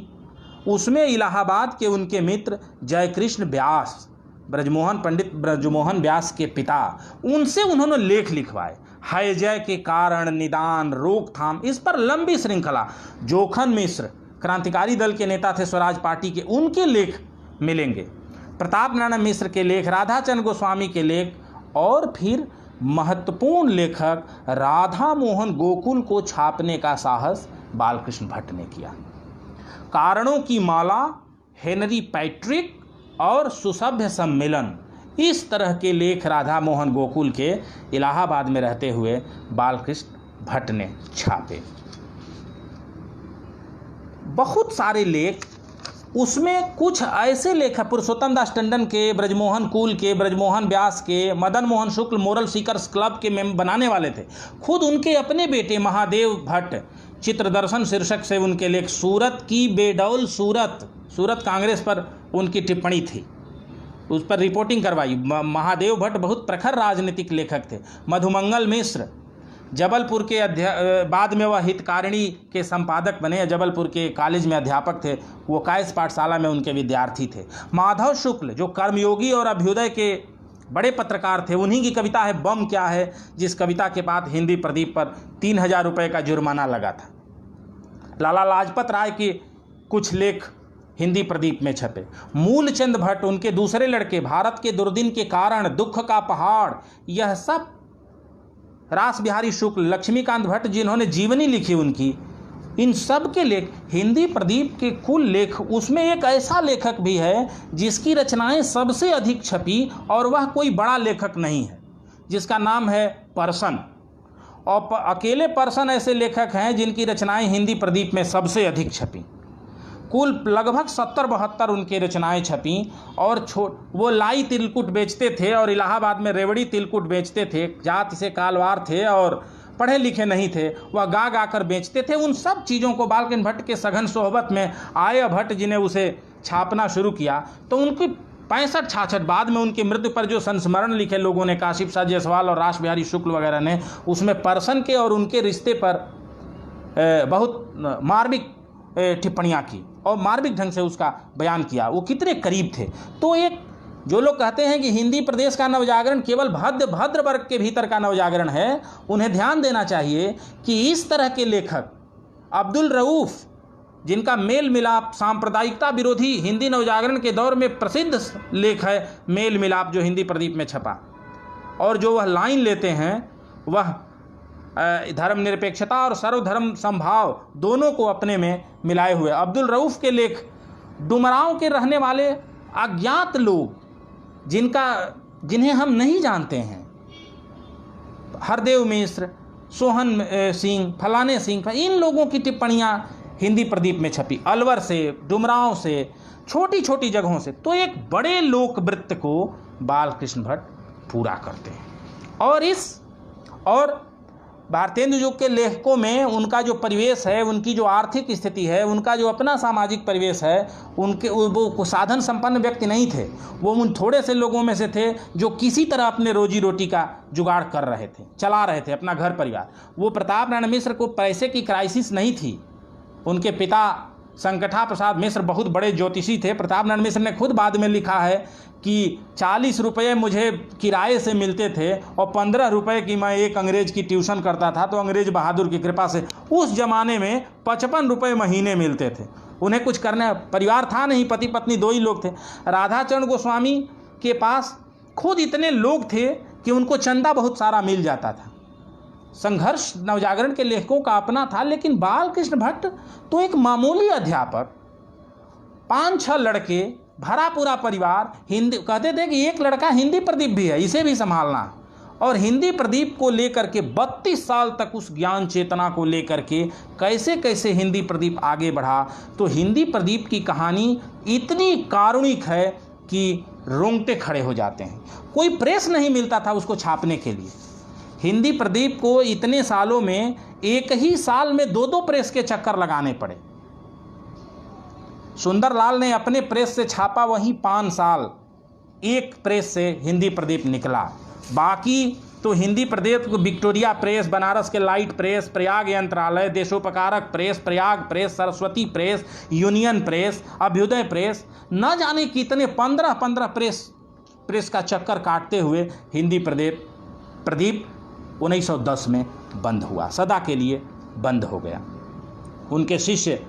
उसमें इलाहाबाद के उनके मित्र जयकृष्ण व्यास, पंडित ब्रजमोहन व्यास के पिता, उनसे उन्होंने लेख लिखवाए। हैजे के कारण, निदान, रोकथाम, इस पर लंबी श्रृंखला। जोखन मिश्र क्रांतिकारी दल के नेता थे, स्वराज पार्टी के, उनके लेख मिलेंगे। प्रताप नारायण मिश्र के लेख, राधाचंद्र गोस्वामी के लेख, और फिर महत्वपूर्ण लेखक राधा मोहन गोकुल को छापने का साहस बालकृष्ण भट्ट ने किया। कारणों की माला, हेनरी पैट्रिक और सुसभ्य सम्मेलन, इस तरह के लेख राधा मोहन गोकुल के इलाहाबाद में रहते हुए बालकृष्ण भट्ट ने छापे। बहुत सारे लेख, उसमें कुछ ऐसे लेख पुरुषोत्तम दास टंडन के, ब्रजमोहन कूल के, ब्रजमोहन व्यास के, मदन मोहन शुक्ल मोरल सीकर्स क्लब के बनाने वाले थे। खुद उनके अपने बेटे महादेव भट्ट, चित्रदर्शन शीर्षक से उनके लेख। सूरत की बेडौल सूरत कांग्रेस पर उनकी टिप्पणी थी, उस पर रिपोर्टिंग करवाई। महादेव भट्ट बहुत प्रखर राजनीतिक लेखक थे। मधुमंगल मिश्र जबलपुर के बाद में वह हितकारिणी के संपादक बने, जबलपुर के कॉलेज में अध्यापक थे, वो कायस पाठशाला में उनके विद्यार्थी थे। माधव शुक्ल जो कर्मयोगी और अभ्युदय के बड़े पत्रकार थे, उन्हीं की कविता है बम क्या है, जिस कविता के बाद हिंदी प्रदीप पर 3000 रुपये का जुर्माना लगा था। लाला लाजपत राय के कुछ लेख हिंदी प्रदीप में छपे। मूलचंद भट्ट, उनके दूसरे लड़के, भारत के दुर्दिन के कारण, दुख का पहाड़, यह सब। रास बिहारी शुक्ल, लक्ष्मीकांत भट्ट जिन्होंने जीवनी लिखी उनकी, इन सब के लेख हिंदी प्रदीप के कुल लेख। उसमें एक ऐसा लेखक भी है जिसकी रचनाएं सबसे अधिक छपी और वह कोई बड़ा लेखक नहीं है, जिसका नाम है परसन। और अकेले परसन ऐसे लेखक हैं जिनकी रचनाएं हिंदी प्रदीप में सबसे अधिक छपी। कुल लगभग 70-72 उनके रचनाएं छपी। और वो लाई तिलकुट बेचते थे और इलाहाबाद में रेवड़ी तिलकुट बेचते थे। जाति से कालवार थे और पढ़े लिखे नहीं थे, वह गा कर बेचते थे। उन सब चीज़ों को बालकृष्ण भट्ट के सघन सोहबत में आर्य भट्ट जी ने उसे छापना शुरू किया। तो उनकी 65-66 बाद में उनकी मृत्यु पर जो संस्मरण लिखे लोगों ने, काशी प्रसाद जायसवाल और रास बिहारी शुक्ल वगैरह ने, उसमें परसन के और उनके रिश्ते पर बहुत मार्मिक टिप्पणियाँ की और मार्मिक ढंग से उसका बयान किया, वो कितने करीब थे। तो एक जो लोग कहते हैं कि हिंदी प्रदेश का नवजागरण केवल भद्र वर्ग के भीतर का नवजागरण है, उन्हें ध्यान देना चाहिए कि इस तरह के लेखक अब्दुल रऊफ जिनका मेल मिलाप, सांप्रदायिकता विरोधी हिंदी नवजागरण के दौर में प्रसिद्ध लेख है मेल मिलाप, जो हिंदी प्रदीप में छपा, और जो वह लाइन लेते हैं वह धर्मनिरपेक्षता और सर्वधर्म समभाव दोनों को अपने में मिलाए हुए। अब्दुल रऊफ़ के लेख डुमरांव के रहने वाले अज्ञात लोग जिन्हें हम नहीं जानते हैं, हरदेव मिश्र, सोहन सिंह, फलाने सिंह, इन लोगों की टिप्पणियाँ हिंदी प्रदीप में छपी, अलवर से, डुमरांव से, छोटी छोटी जगहों से। तो एक बड़े लोक वृत्त को बालकृष्ण भट्ट पूरा करते हैं। और भारतेंदु युग के लेखकों में उनका जो परिवेश है, उनकी जो आर्थिक स्थिति है, उनका जो अपना सामाजिक परिवेश है, वो साधन संपन्न व्यक्ति नहीं थे। वो उन थोड़े से लोगों में से थे जो किसी तरह अपने रोजी रोटी का जुगाड़ कर रहे थे, चला रहे थे अपना घर परिवार। वो प्रताप नारायण मिश्र को पैसे की क्राइसिस नहीं थी। उनके पिता संकटा प्रसाद मिश्र बहुत बड़े ज्योतिषी थे। प्रताप नारायण मिश्र ने खुद बाद में लिखा है कि 40 रुपये मुझे किराए से मिलते थे और 15 रुपये की मैं एक अंग्रेज की ट्यूशन करता था, तो अंग्रेज बहादुर की कृपा से उस ज़माने में 55 रुपये महीने मिलते थे। उन्हें कुछ करने, परिवार था नहीं, पति पत्नी 2 ही लोग थे। राधाचरण गोस्वामी के पास खुद इतने लोग थे कि उनको चंदा बहुत सारा मिल जाता था। संघर्ष नवजागरण के लेखकों का अपना था, लेकिन बालकृष्ण भट्ट तो एक मामूली अध्यापक, 5-6 लड़के, भरा पूरा परिवार, हिंदी कहते थे कि एक लड़का हिंदी प्रदीप भी है, इसे भी संभालना। और हिंदी प्रदीप को लेकर के 32 साल तक उस ज्ञान चेतना को लेकर के कैसे कैसे हिंदी प्रदीप आगे बढ़ा। तो हिंदी प्रदीप की कहानी इतनी कारुणिक है कि रोंगटे खड़े हो जाते हैं। कोई प्रेस नहीं मिलता था उसको छापने के लिए। हिंदी प्रदीप को इतने सालों में एक ही साल में 2-2 प्रेस के चक्कर लगाने पड़े। सुंदरलाल ने अपने प्रेस से छापा, वहीं 5 साल एक प्रेस से हिंदी प्रदीप निकला। बाकी तो हिंदी प्रदीप को विक्टोरिया प्रेस, बनारस के लाइट प्रेस, प्रयाग यंत्रालय, Deshopkarak press, Prayag press, Saraswati press, union press, Abhyuday press, न जाने कितने 15 प्रेस का चक्कर काटते हुए हिंदी प्रदीप 1910 में बंद हुआ, सदा के लिए बंद हो गया। उनके शिष्य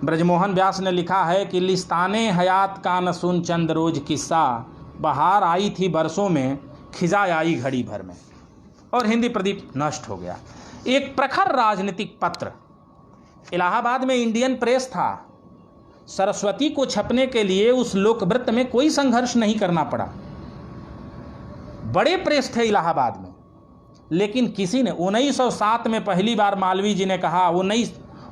ब्रजमोहन व्यास ने लिखा है कि लिस्ताने हयात का न सुन चंद रोज किस्सा, बहार आई थी बरसों में, खिजा आई घड़ी भर में। और हिंदी प्रदीप नष्ट हो गया। एक प्रखर राजनीतिक पत्र, इलाहाबाद में इंडियन प्रेस था। सरस्वती को छपने के लिए उस लोकवृत्त में कोई संघर्ष नहीं करना पड़ा। बड़े प्रेस थे इलाहाबाद में, लेकिन किसी ने 1907 में पहली बार मालवीय जी ने कहा,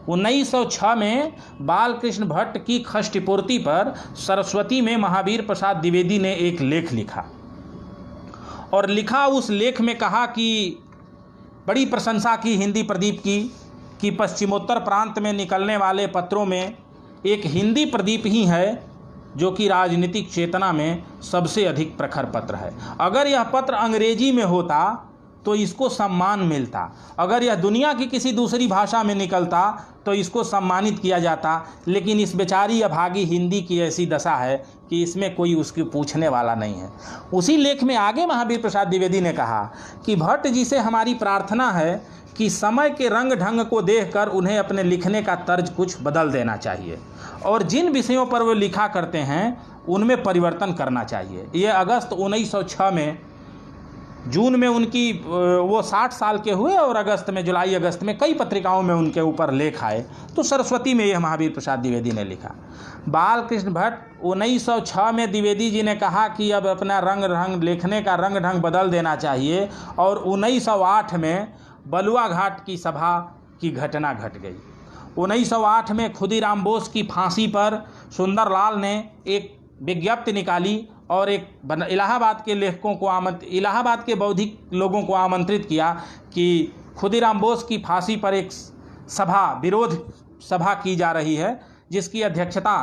1906 में बालकृष्ण भट्ट की खष्टिपूर्ति पर सरस्वती में महावीर प्रसाद द्विवेदी ने एक लेख लिखा, और उस लेख में कहा कि बड़ी प्रशंसा की हिंदी प्रदीप की कि पश्चिमोत्तर प्रांत में निकलने वाले पत्रों में एक हिंदी प्रदीप ही है जो कि राजनीतिक चेतना में सबसे अधिक प्रखर पत्र है। अगर यह पत्र अंग्रेजी में होता तो इसको सम्मान मिलता, अगर यह दुनिया की किसी दूसरी भाषा में निकलता तो इसको सम्मानित किया जाता, लेकिन इस बेचारी अभागी हिंदी की ऐसी दशा है कि इसमें कोई उसकी पूछने वाला नहीं है। उसी लेख में आगे महावीर प्रसाद द्विवेदी ने कहा कि भट्ट जी से हमारी प्रार्थना है कि समय के रंग ढंग को देखकर उन्हें अपने लिखने का तर्ज कुछ बदल देना चाहिए और जिन विषयों पर वो लिखा करते हैं उनमें परिवर्तन करना चाहिए। ये अगस्त 1906 में, जून में उनकी वो 60 साल के हुए और जुलाई अगस्त में कई पत्रिकाओं में उनके ऊपर लेख आए। तो सरस्वती में यह महावीर प्रसाद द्विवेदी ने लिखा। बालकृष्ण भट्ट 1906 में द्विवेदी जी ने कहा कि अब अपना लिखने का रंग ढंग बदल देना चाहिए, और 1908 में बलुआ घाट की सभा की घटना घट गई। 1908 में खुदीराम बोस की फांसी पर सुंदरलाल ने एक विज्ञप्ति निकाली और एक इलाहाबाद के लेखकों को इलाहाबाद के बौद्धिक लोगों को आमंत्रित किया कि खुदीराम बोस की फांसी पर एक विरोध सभा की जा रही है, जिसकी अध्यक्षता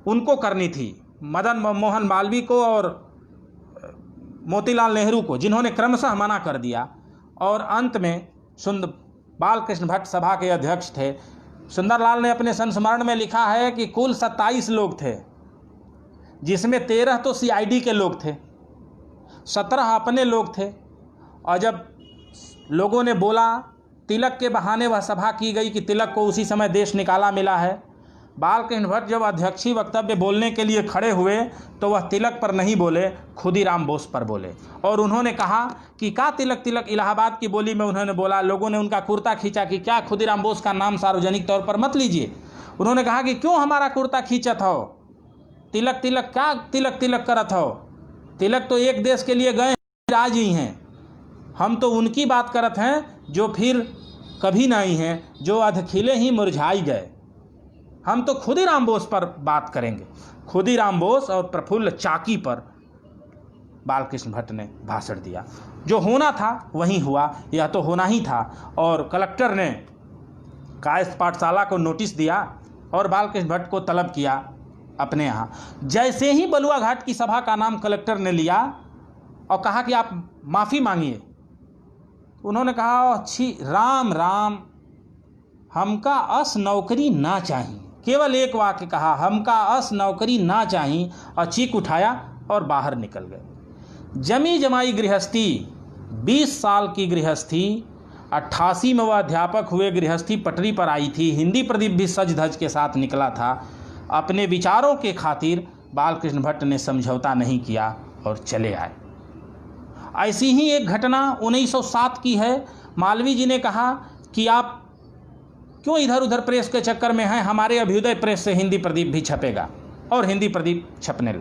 उनको करनी थी, मदन मोहन मालवीय को और मोतीलाल नेहरू को, जिन्होंने क्रमशः मना कर दिया। और अंत में बालकृष्ण भट्ट सभा के अध्यक्ष थे। सुंदरलाल ने अपने संस्मरण में लिखा है कि कुल 27 लोग थे, जिसमें 13 तो CID के लोग थे, 17 अपने लोग थे। और जब लोगों ने बोला तिलक के बहाने वह सभा की गई कि तिलक को उसी समय देश निकाला मिला है। बालकृष्ण भट्ट जब अध्यक्षीय वक्तव्य बोलने के लिए खड़े हुए तो वह तिलक पर नहीं बोले, खुदीराम बोस पर बोले और उन्होंने कहा कि का तिलक तिलक। इलाहाबाद की बोली में उन्होंने बोला। लोगों ने उनका कुर्ता खींचा कि क्या खुदीराम बोस का नाम सार्वजनिक तौर पर मत लीजिए। उन्होंने कहा कि क्यों हमारा कुर्ता खींचत हो, तिलक तिलक क्या तिलक तिलक करत हो। तिलक तो एक देश के लिए गए राज ही हैं, हम तो उनकी बात करत हैं जो फिर कभी नहीं हैं, जो अधखिले ही मुरझाई गए। हम तो खुदीराम बोस पर बात करेंगे। खुदीराम बोस और प्रफुल्ल चाकी पर बालकृष्ण भट्ट ने भाषण दिया। जो होना था वही हुआ, यह तो होना ही था। और कलेक्टर ने कायस्थ पाठशाला को नोटिस दिया और बालकृष्ण भट्ट को तलब किया अपने यहाँ। जैसे ही बलुआ घाट की सभा का नाम कलेक्टर ने लिया और कहा कि आप माफ़ी मांगिए, उन्होंने कहा अच्छी राम राम, हमका अस नौकरी ना चाहिए। केवल एक वाक्य कहा, हमका अस नौकरी ना चाहिए, और चीख उठाया और बाहर निकल गए। जमी जमाई गृहस्थी, 20 साल की गृहस्थी, 88 में वह अध्यापक हुए, गृहस्थी पटरी पर आई थी। हिंदी प्रदीप भी सज धज के साथ निकला था। अपने विचारों के खातिर बालकृष्ण भट्ट ने समझौता नहीं किया और चले आए। ऐसी ही एक घटना 1907 की है। मालवीय जी ने कहा कि आप क्यों इधर उधर प्रेस के चक्कर में हैं, हमारे अभ्युदय प्रेस से हिंदी प्रदीप भी छपेगा। और हिंदी प्रदीप छपने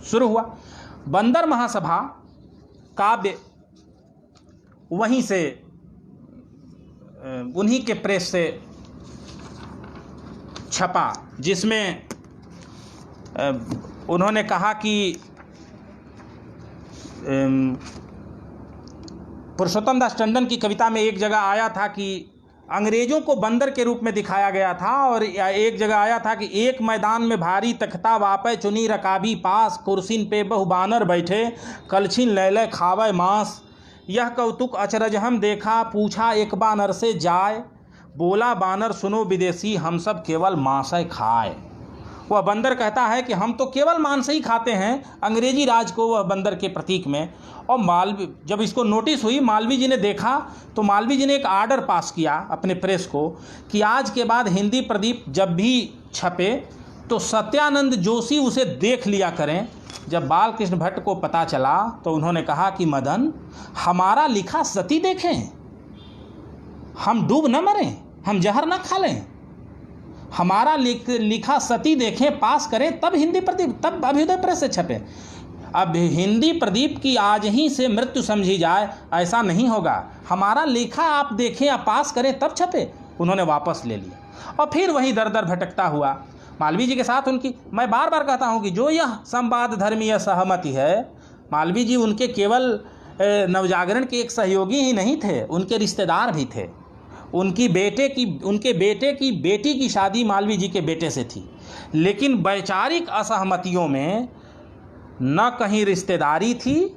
शुरू हुआ। बंदर महासभा काव्य वहीं से, उन्हीं के प्रेस से छपा, जिसमें उन्होंने कहा कि पुरुषोत्तम दास टंडन की कविता में एक जगह आया था कि अंग्रेजों को बंदर के रूप में दिखाया गया था, और एक जगह आया था कि एक मैदान में भारी तख्ता वापे चुनी रकाबी पास, कुर्सिन पे बहु बानर बैठे, कलछिन लैले खावे मांस। यह कौतुक अचरज हम देखा, पूछा एक बानर से जाए, बोला बानर सुनो विदेशी, हम सब केवल मांस खाए। वह बंदर कहता है कि हम तो केवल मांस ही खाते हैं, अंग्रेजी राज को वह बंदर के प्रतीक में। और जब इसको नोटिस हुई, मालवीय जी ने देखा, तो मालवीय जी ने एक आर्डर पास किया अपने प्रेस को कि आज के बाद हिंदी प्रदीप जब भी छपे तो सत्यानंद जोशी उसे देख लिया करें। जब बालकृष्ण भट्ट को पता चला तो उन्होंने कहा कि मदन, हमारा लिखा सती देखें, हम डूब न मरें, हम जहर न खा लें, हमारा लिखा सती देखें, पास करें, तब हिंदी प्रदीप, तब अभ्युदय प्रेस से छपे। अब हिंदी प्रदीप की आज ही से मृत्यु समझी जाए, ऐसा नहीं होगा। हमारा लिखा आप देखें या पास करें तब छपे। उन्होंने वापस ले लिया और फिर वहीं दर दर भटकता हुआ। मालवीय जी के साथ उनकी, मैं बार बार कहता हूँ कि जो यह संवाद धर्मीय सहमति है, मालवीय जी उनके केवल नवजागरण के एक सहयोगी ही नहीं थे, उनके रिश्तेदार भी थे। उनके बेटे की बेटी की शादी मालवीय जी के बेटे से थी। लेकिन वैचारिक असहमतियों में न कहीं रिश्तेदारी थी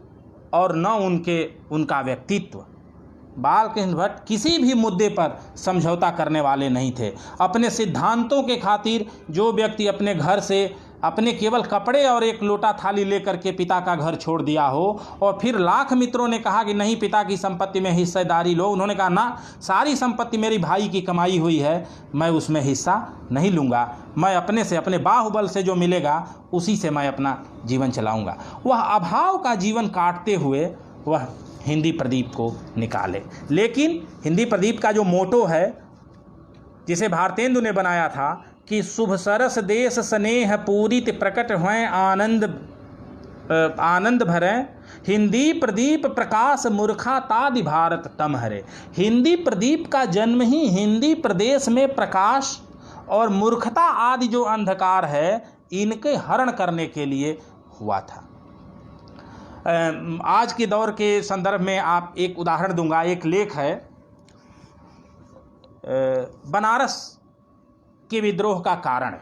और न उनका व्यक्तित्व। बालकृष्ण भट्ट किसी भी मुद्दे पर समझौता करने वाले नहीं थे। अपने सिद्धांतों के खातिर जो व्यक्ति अपने घर से अपने केवल कपड़े और एक लोटा थाली लेकर के पिता का घर छोड़ दिया हो, और फिर लाख मित्रों ने कहा कि नहीं पिता की संपत्ति में हिस्सेदारी लो, उन्होंने कहा ना, सारी संपत्ति मेरी भाई की कमाई हुई है, मैं उसमें हिस्सा नहीं लूँगा, मैं अपने से, अपने बाहुबल से जो मिलेगा उसी से मैं अपना जीवन चलाऊँगा। वह अभाव का जीवन काटते हुए वह हिंदी प्रदीप को निकाले। लेकिन हिंदी प्रदीप का जो मोटो है, जिसे भारतेंदु ने बनाया था कि शुभ सरस देश स्नेह पूरित प्रकट हुए आनंद भरें, हिंदी प्रदीप प्रकाश मूर्खा तादि भारत तम हरे। हिंदी प्रदीप का जन्म ही हिंदी प्रदेश में प्रकाश और मूर्खता आदि जो अंधकार है, इनके हरण करने के लिए हुआ था। आज के दौर के संदर्भ में आप एक उदाहरण दूंगा। एक लेख है बनारस के विद्रोह का कारण।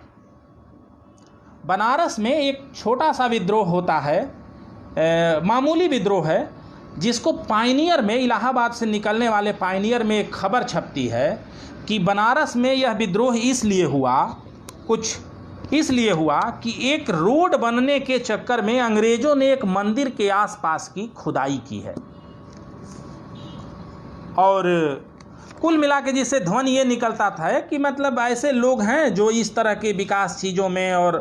बनारस में एक छोटा सा विद्रोह होता है, मामूली विद्रोह है, जिसको पायनियर में, इलाहाबाद से निकलने वाले पायनियर में एक खबर छपती है कि बनारस में यह विद्रोह इसलिए हुआ कि एक रोड बनने के चक्कर में अंग्रेजों ने एक मंदिर के आसपास की खुदाई की है, और कुल मिला के जिससे ध्वनि ये निकलता था कि मतलब ऐसे लोग हैं जो इस तरह के विकास चीज़ों में और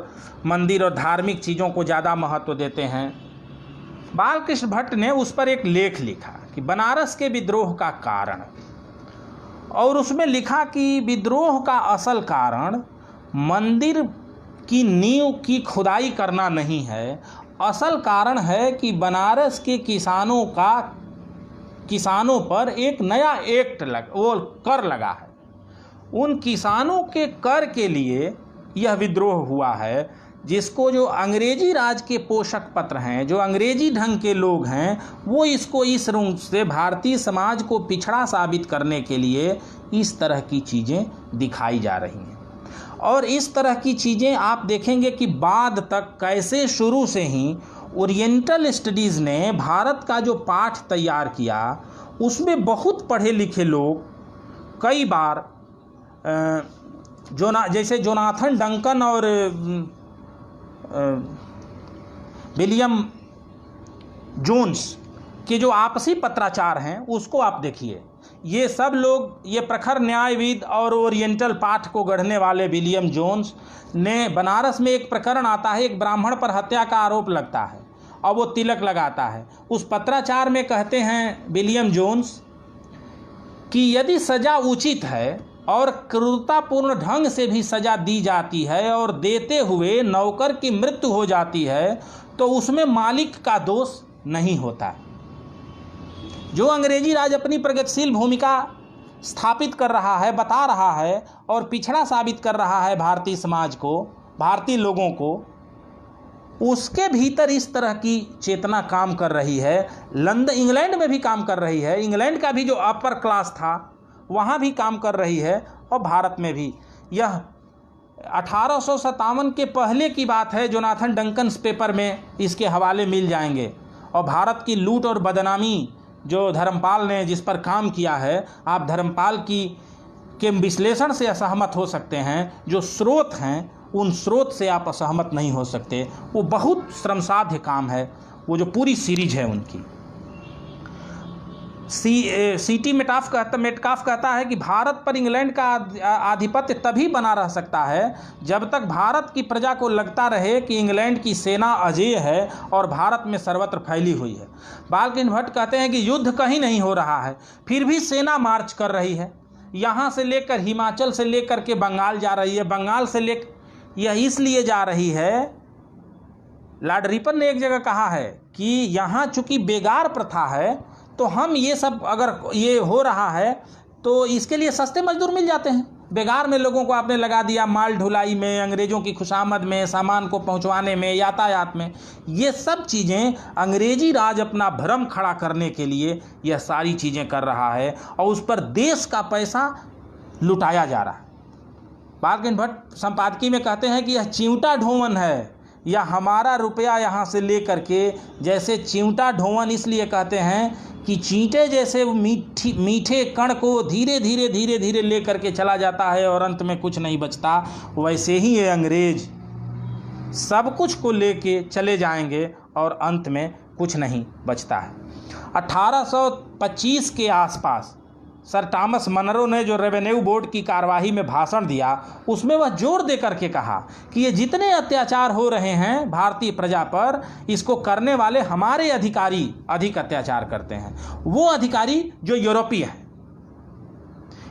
मंदिर और धार्मिक चीज़ों को ज़्यादा महत्व देते हैं। बालकृष्ण भट्ट ने उस पर एक लेख लिखा कि बनारस के विद्रोह का कारण, और उसमें लिखा कि विद्रोह का असल कारण मंदिर की नींव की खुदाई करना नहीं है, असल कारण है कि बनारस के किसानों पर एक नया कर लगा है। उन किसानों के कर के लिए यह विद्रोह हुआ है, जिसको जो अंग्रेजी राज के पोषक पत्र हैं, जो अंग्रेजी ढंग के लोग हैं, वो इसको इस रूप से भारतीय समाज को पिछड़ा साबित करने के लिए इस तरह की चीज़ें दिखाई जा रही हैं। और इस तरह की चीज़ें आप देखेंगे कि बाद तक कैसे शुरू से ही ओरिएंटल स्टडीज़ ने भारत का जो पाठ तैयार किया, उसमें बहुत पढ़े लिखे लोग कई बार जैसे जोनाथन डंकन और विलियम जोन्स के जो आपसी पत्राचार हैं, उसको आप देखिए। ये सब लोग, ये प्रखर न्यायविद और ओरिएंटल पाठ को गढ़ने वाले विलियम जोन्स ने, बनारस में एक प्रकरण आता है, एक ब्राह्मण पर हत्या का आरोप लगता है और वो तिलक लगाता है। उस पत्राचार में कहते हैं विलियम जोन्स कि यदि सज़ा उचित है और क्रूरतापूर्ण ढंग से भी सज़ा दी जाती है और देते हुए नौकर की मृत्यु हो जाती है, तो उसमें मालिक का दोष नहीं होता। जो अंग्रेजी राज अपनी प्रगतिशील भूमिका स्थापित कर रहा है, बता रहा है और पिछड़ा साबित कर रहा है भारतीय समाज को, भारतीय लोगों को, उसके भीतर इस तरह की चेतना काम कर रही है। इंग्लैंड में भी काम कर रही है, इंग्लैंड का भी जो अपर क्लास था वहाँ भी काम कर रही है, और भारत में भी। यह 1857 के पहले की बात है, जोनाथन डंकन्स पेपर में इसके हवाले मिल जाएंगे। और भारत की लूट और बदनामी जो धर्मपाल ने जिस पर काम किया है, आप धर्मपाल के विश्लेषण से असहमत हो सकते हैं, जो स्रोत हैं उन स्रोत से आप असहमत नहीं हो सकते। वो बहुत श्रमसाध्य काम है, वो जो पूरी सीरीज है उनकी। सीटी मेटकाफ कहता है कि भारत पर इंग्लैंड का आधिपत्य तभी बना रह सकता है जब तक भारत की प्रजा को लगता रहे कि इंग्लैंड की सेना अजेय है और भारत में सर्वत्र फैली हुई है। बालकृष्ण भट्ट कहते हैं कि युद्ध कहीं नहीं हो रहा है, फिर भी सेना मार्च कर रही है, यहाँ से लेकर हिमाचल से लेकर के बंगाल जा रही है, बंगाल से लेकर यह इसलिए जा रही है। लॉर्ड रिपन ने एक जगह कहा है कि यहाँ चूंकि बेगार प्रथा है, तो हम ये सब, अगर ये हो रहा है तो इसके लिए सस्ते मजदूर मिल जाते हैं। बेगार में लोगों को आपने लगा दिया माल ढुलाई में, अंग्रेज़ों की खुशामद में, सामान को पहुंचवाने में, यातायात में। ये सब चीज़ें अंग्रेजी राज अपना भ्रम खड़ा करने के लिए यह सारी चीज़ें कर रहा है, और उस पर देश का पैसा लुटाया जा रहा है। बालकृष्ण भट्ट संपादकी में कहते हैं कि यह चिमटा ढोवन है, या हमारा रुपया यहाँ से ले करके, जैसे चिमटा ढोवन इसलिए कहते हैं कि चींटे जैसे मीठे कण को धीरे धीरे ले करके चला जाता है और अंत में कुछ नहीं बचता, वैसे ही ये अंग्रेज सब कुछ को लेके चले जाएंगे और अंत में कुछ नहीं बचता है। 1825 के आसपास सर थॉमस मनरो ने जो रेवेन्यू बोर्ड की कार्यवाही में भाषण दिया, उसमें वह जोर दे करके कहा कि ये जितने अत्याचार हो रहे हैं भारतीय प्रजा पर, इसको करने वाले हमारे अधिकारी अधिक अत्याचार करते हैं, वो अधिकारी जो यूरोपीय हैं।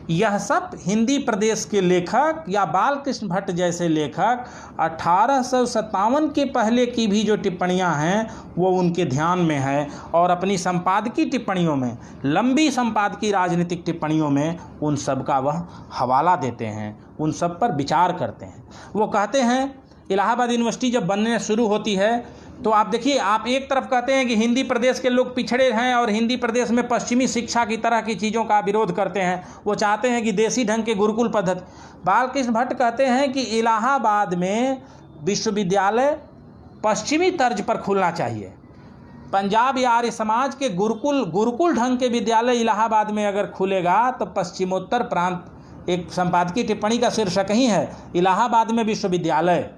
यह सब हिंदी प्रदेश के लेखक या बालकृष्ण भट्ट जैसे लेखक 1857 के पहले की भी जो टिप्पणियां हैं वो उनके ध्यान में है, और अपनी संपादकीय टिप्पणियों में, लंबी संपादकीय राजनीतिक टिप्पणियों में उन सब का वह हवाला देते हैं, उन सब पर विचार करते हैं। वो कहते हैं इलाहाबाद यूनिवर्सिटी जब बनने शुरू होती है तो आप देखिए, आप एक तरफ कहते हैं कि हिंदी प्रदेश के लोग पिछड़े हैं और हिंदी प्रदेश में पश्चिमी शिक्षा की तरह की चीज़ों का विरोध करते हैं, वो चाहते हैं कि देसी ढंग के गुरुकुल पद्धति। बालकृष्ण भट्ट कहते हैं कि इलाहाबाद में विश्वविद्यालय पश्चिमी तर्ज पर खुलना चाहिए। पंजाब या आर्य समाज के गुरुकुल ढंग के विद्यालय इलाहाबाद में अगर खुलेगा तो पश्चिमोत्तर प्रांत, एक संपादकीय टिप्पणी का शीर्षक ही है इलाहाबाद में विश्वविद्यालय,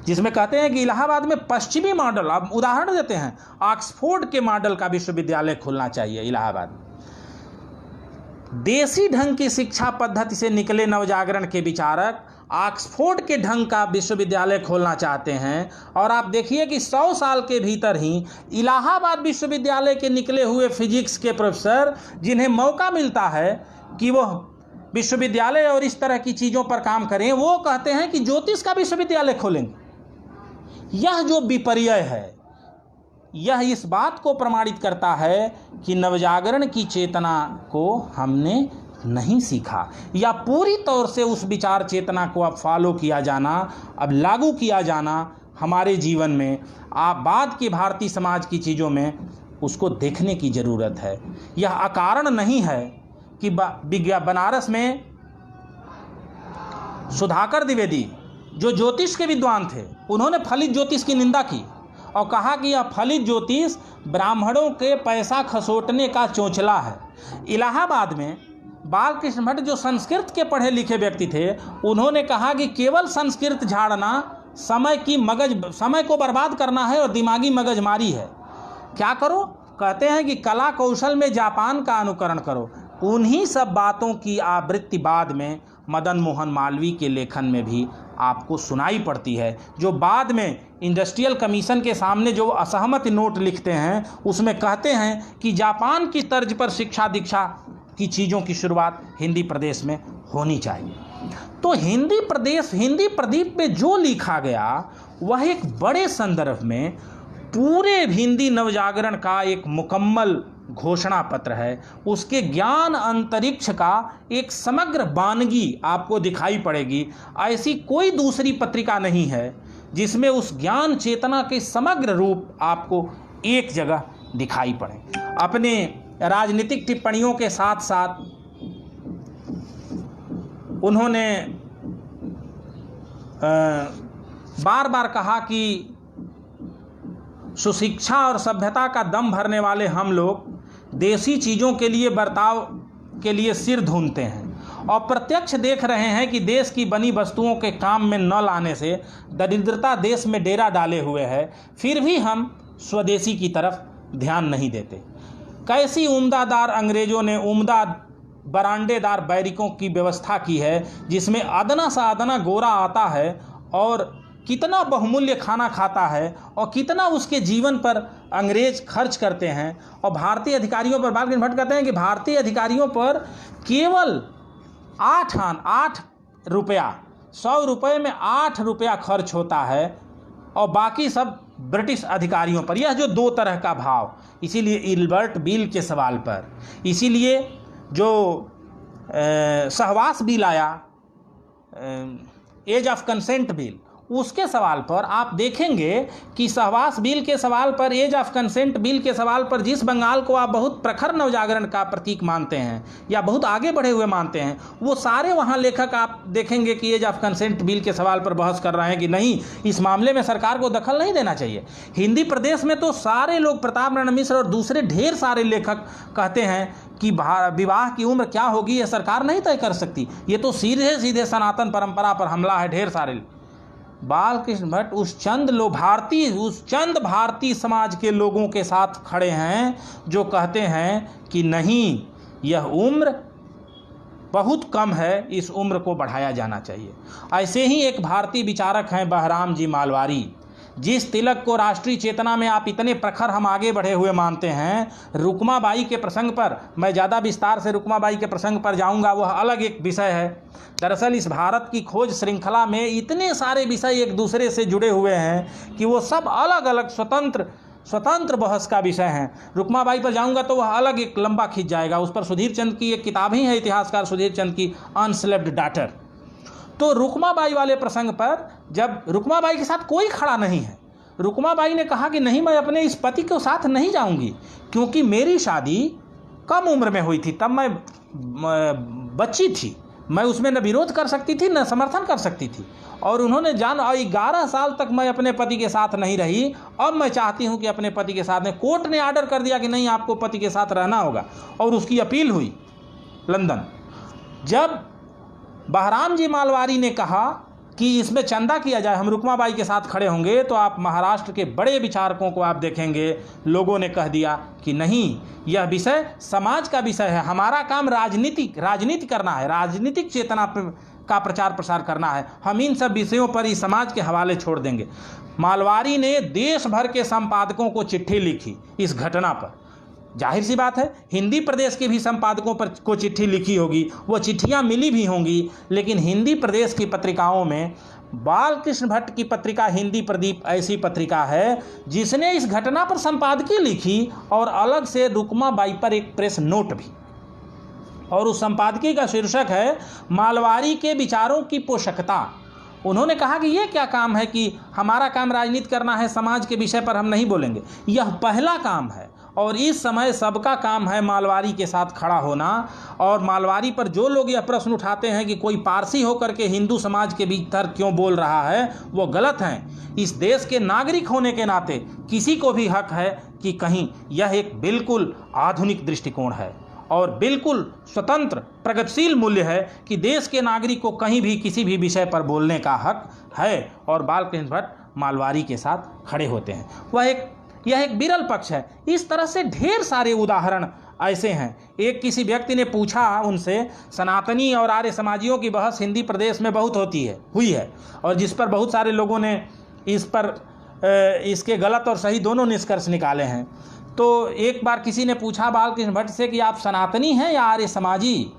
जिसमें कहते हैं कि इलाहाबाद में पश्चिमी मॉडल, अब उदाहरण देते हैं, ऑक्सफोर्ड के मॉडल का विश्वविद्यालय खुलना चाहिए इलाहाबाद। देसी ढंग की शिक्षा पद्धति से निकले नवजागरण के विचारक ऑक्सफोर्ड के ढंग का विश्वविद्यालय खोलना चाहते हैं। और आप देखिए कि 100 साल के भीतर ही इलाहाबाद विश्वविद्यालय के निकले हुए फिजिक्स के प्रोफेसर, जिन्हें मौका मिलता है कि वह विश्वविद्यालय और इस तरह की चीज़ों पर काम करें, वो कहते हैं कि ज्योतिष का विश्वविद्यालय खोलेंगे। यह जो विपर्य है, यह इस बात को प्रमाणित करता है कि नवजागरण की चेतना को हमने नहीं सीखा, या पूरी तौर से उस विचार चेतना को अब फॉलो किया जाना, अब लागू किया जाना हमारे जीवन में, आप बाद के भारतीय समाज की चीज़ों में उसको देखने की ज़रूरत है। यह अकारण नहीं है कि बनारस में सुधाकर द्विवेदी, जो ज्योतिष के विद्वान थे, उन्होंने फलित ज्योतिष की निंदा की और कहा कि यह फलित ज्योतिष ब्राह्मणों के पैसा खसोटने का चोंचला है। इलाहाबाद में बालकृष्ण भट्ट, जो संस्कृत के पढ़े लिखे व्यक्ति थे, उन्होंने कहा कि केवल संस्कृत झाड़ना समय को बर्बाद करना है और दिमागी मगजमारी है। क्या करो? कहते हैं कि कला कौशल में जापान का अनुकरण करो। उन्हीं सब बातों की आवृत्ति बाद में मदन मोहन मालवीय के लेखन में भी आपको सुनाई पड़ती है, जो बाद में इंडस्ट्रियल कमीशन के सामने जो असहमत नोट लिखते हैं, उसमें कहते हैं कि जापान की तर्ज पर शिक्षा दीक्षा की चीज़ों की शुरुआत हिंदी प्रदेश में होनी चाहिए। तो हिंदी प्रदीप में जो लिखा गया वह एक बड़े संदर्भ में पूरे हिंदी नवजागरण का एक मुकम्मल घोषणा पत्र है। उसके ज्ञान अंतरिक्ष का एक समग्र वानगी आपको दिखाई पड़ेगी। ऐसी कोई दूसरी पत्रिका नहीं है जिसमें उस ज्ञान चेतना के समग्र रूप आपको एक जगह दिखाई पड़े। अपने राजनीतिक टिप्पणियों के साथ साथ उन्होंने बार बार कहा कि सुशिक्षा और सभ्यता का दम भरने वाले हम लोग देसी चीज़ों के लिए बर्ताव के लिए सिर धूनते हैं और प्रत्यक्ष देख रहे हैं कि देश की बनी वस्तुओं के काम में न लाने से दरिद्रता देश में डेरा डाले हुए है, फिर भी हम स्वदेशी की तरफ ध्यान नहीं देते। कैसी उम्दादार अंग्रेज़ों ने उम्दा बरांडेदार बैरिकों की व्यवस्था की है, जिसमें अदना सा अदना गोरा आता है और कितना बहुमूल्य खाना खाता है और कितना उसके जीवन पर अंग्रेज खर्च करते हैं। और भारतीय अधिकारियों पर बालकृष्ण भट्ट कहते हैं कि भारतीय अधिकारियों पर केवल 8 रुपया, 100 रुपये में 8 रुपया खर्च होता है और बाकी सब ब्रिटिश अधिकारियों पर। यह जो दो तरह का भाव, इसीलिए इल्बर्ट बिल के सवाल पर, इसीलिए जो सहवास बिल आया, एज ऑफ कंसेंट बिल, उसके सवाल पर आप देखेंगे कि सहवास बिल के सवाल पर, एज ऑफ कंसेंट बिल के सवाल पर, जिस बंगाल को आप बहुत प्रखर नवजागरण का प्रतीक मानते हैं या बहुत आगे बढ़े हुए मानते हैं, वो सारे वहाँ लेखक आप देखेंगे कि एज ऑफ कंसेंट बिल के सवाल पर बहस कर रहे हैं कि नहीं, इस मामले में सरकार को दखल नहीं देना चाहिए। हिंदी प्रदेश में तो सारे लोग, प्रताप नारायण मिश्र और दूसरे ढेर सारे लेखक कहते हैं कि विवाह की उम्र क्या होगी यह सरकार नहीं तय कर सकती, ये तो सीधे सीधे सनातन परंपरा पर हमला है। ढेर सारे बालकृष्ण भट्ट उस चंद भारतीय समाज के लोगों के साथ खड़े हैं जो कहते हैं कि नहीं, यह उम्र बहुत कम है, इस उम्र को बढ़ाया जाना चाहिए। ऐसे ही एक भारतीय विचारक हैं बहराम जी मालवारी, जिस तिलक को राष्ट्रीय चेतना में आप इतने प्रखर हम आगे बढ़े हुए मानते हैं। रुक्माबाई के प्रसंग पर मैं ज़्यादा विस्तार से रुक्माबाई के प्रसंग पर जाऊंगा, वह अलग एक विषय है। दरअसल इस भारत की खोज श्रृंखला में इतने सारे विषय एक दूसरे से जुड़े हुए हैं कि वो सब अलग अलग स्वतंत्र बहस का विषय हैं। रुक्माबाई पर जाऊंगा तो वह अलग एक लंबा खींच जाएगा। उस पर सुधीर चंद की एक किताब ही है, इतिहासकार सुधीर चंद की, अनस्लेव्ड डॉटर। तो रुक्माबाई वाले प्रसंग पर जब रुक्माबाई के साथ कोई खड़ा नहीं है, रुक्माबाई ने कहा कि नहीं, मैं अपने इस पति के साथ नहीं जाऊंगी, क्योंकि मेरी शादी कम उम्र में हुई थी, तब मैं बच्ची थी, मैं उसमें न विरोध कर सकती थी न समर्थन कर सकती थी। और उन्होंने 11 साल तक मैं अपने पति के साथ नहीं रही, अब मैं चाहती हूं कि अपने पति के साथ में। कोर्ट ने आर्डर कर दिया कि नहीं, आपको पति के साथ रहना होगा, और उसकी अपील हुई लंदन। जब बहराम जी मालवारी ने कहा कि इसमें चंदा किया जाए, हम रुक्माबाई के साथ खड़े होंगे, तो आप महाराष्ट्र के बड़े विचारकों को आप देखेंगे, लोगों ने कह दिया कि नहीं, यह विषय समाज का विषय है, हमारा काम राजनीति करना है, राजनीतिक चेतना का प्रचार प्रसार करना है, हम इन सब विषयों पर ही समाज के हवाले छोड़ देंगे। मालवारी ने देश भर के संपादकों को चिट्ठी लिखी इस घटना पर। जाहिर सी बात है, हिंदी प्रदेश के भी संपादकों पर को चिट्ठी लिखी होगी, वो चिट्ठियां मिली भी होंगी, लेकिन हिंदी प्रदेश की पत्रिकाओं में बालकृष्ण भट्ट की पत्रिका हिंदी प्रदीप ऐसी पत्रिका है जिसने इस घटना पर संपादकीय लिखी और अलग से रुक्माबाई पर एक प्रेस नोट भी, और उस संपादकीय का शीर्षक है मालवारी के विचारों की पोषकता। उन्होंने कहा कि ये क्या काम है कि हमारा काम राजनीति करना है, समाज के विषय पर हम नहीं बोलेंगे, यह पहला काम है और इस समय सबका काम है मालवारी के साथ खड़ा होना। और मालवारी पर जो लोग यह प्रश्न उठाते हैं कि कोई पारसी होकर के हिंदू समाज के भीतर क्यों बोल रहा है, वो गलत हैं। इस देश के नागरिक होने के नाते किसी को भी हक है कि कहीं यह एक बिल्कुल आधुनिक दृष्टिकोण है और बिल्कुल स्वतंत्र प्रगतिशील मूल्य है कि देश के नागरिक को कहीं भी किसी भी विषय पर बोलने का हक है, और बालकृष्ण भट्ट मालवारी के साथ खड़े होते हैं। यह एक विरल पक्ष है। इस तरह से ढेर सारे उदाहरण ऐसे हैं। एक किसी व्यक्ति ने पूछा उनसे, सनातनी और आर्य समाजियों की बहस हिंदी प्रदेश में बहुत हुई है और जिस पर बहुत सारे लोगों ने इस पर इसके गलत और सही दोनों निष्कर्ष निकाले हैं। तो एक बार किसी ने पूछा बालकृष्ण भट्ट से कि आप सनातनी हैं या आर्य समाजी?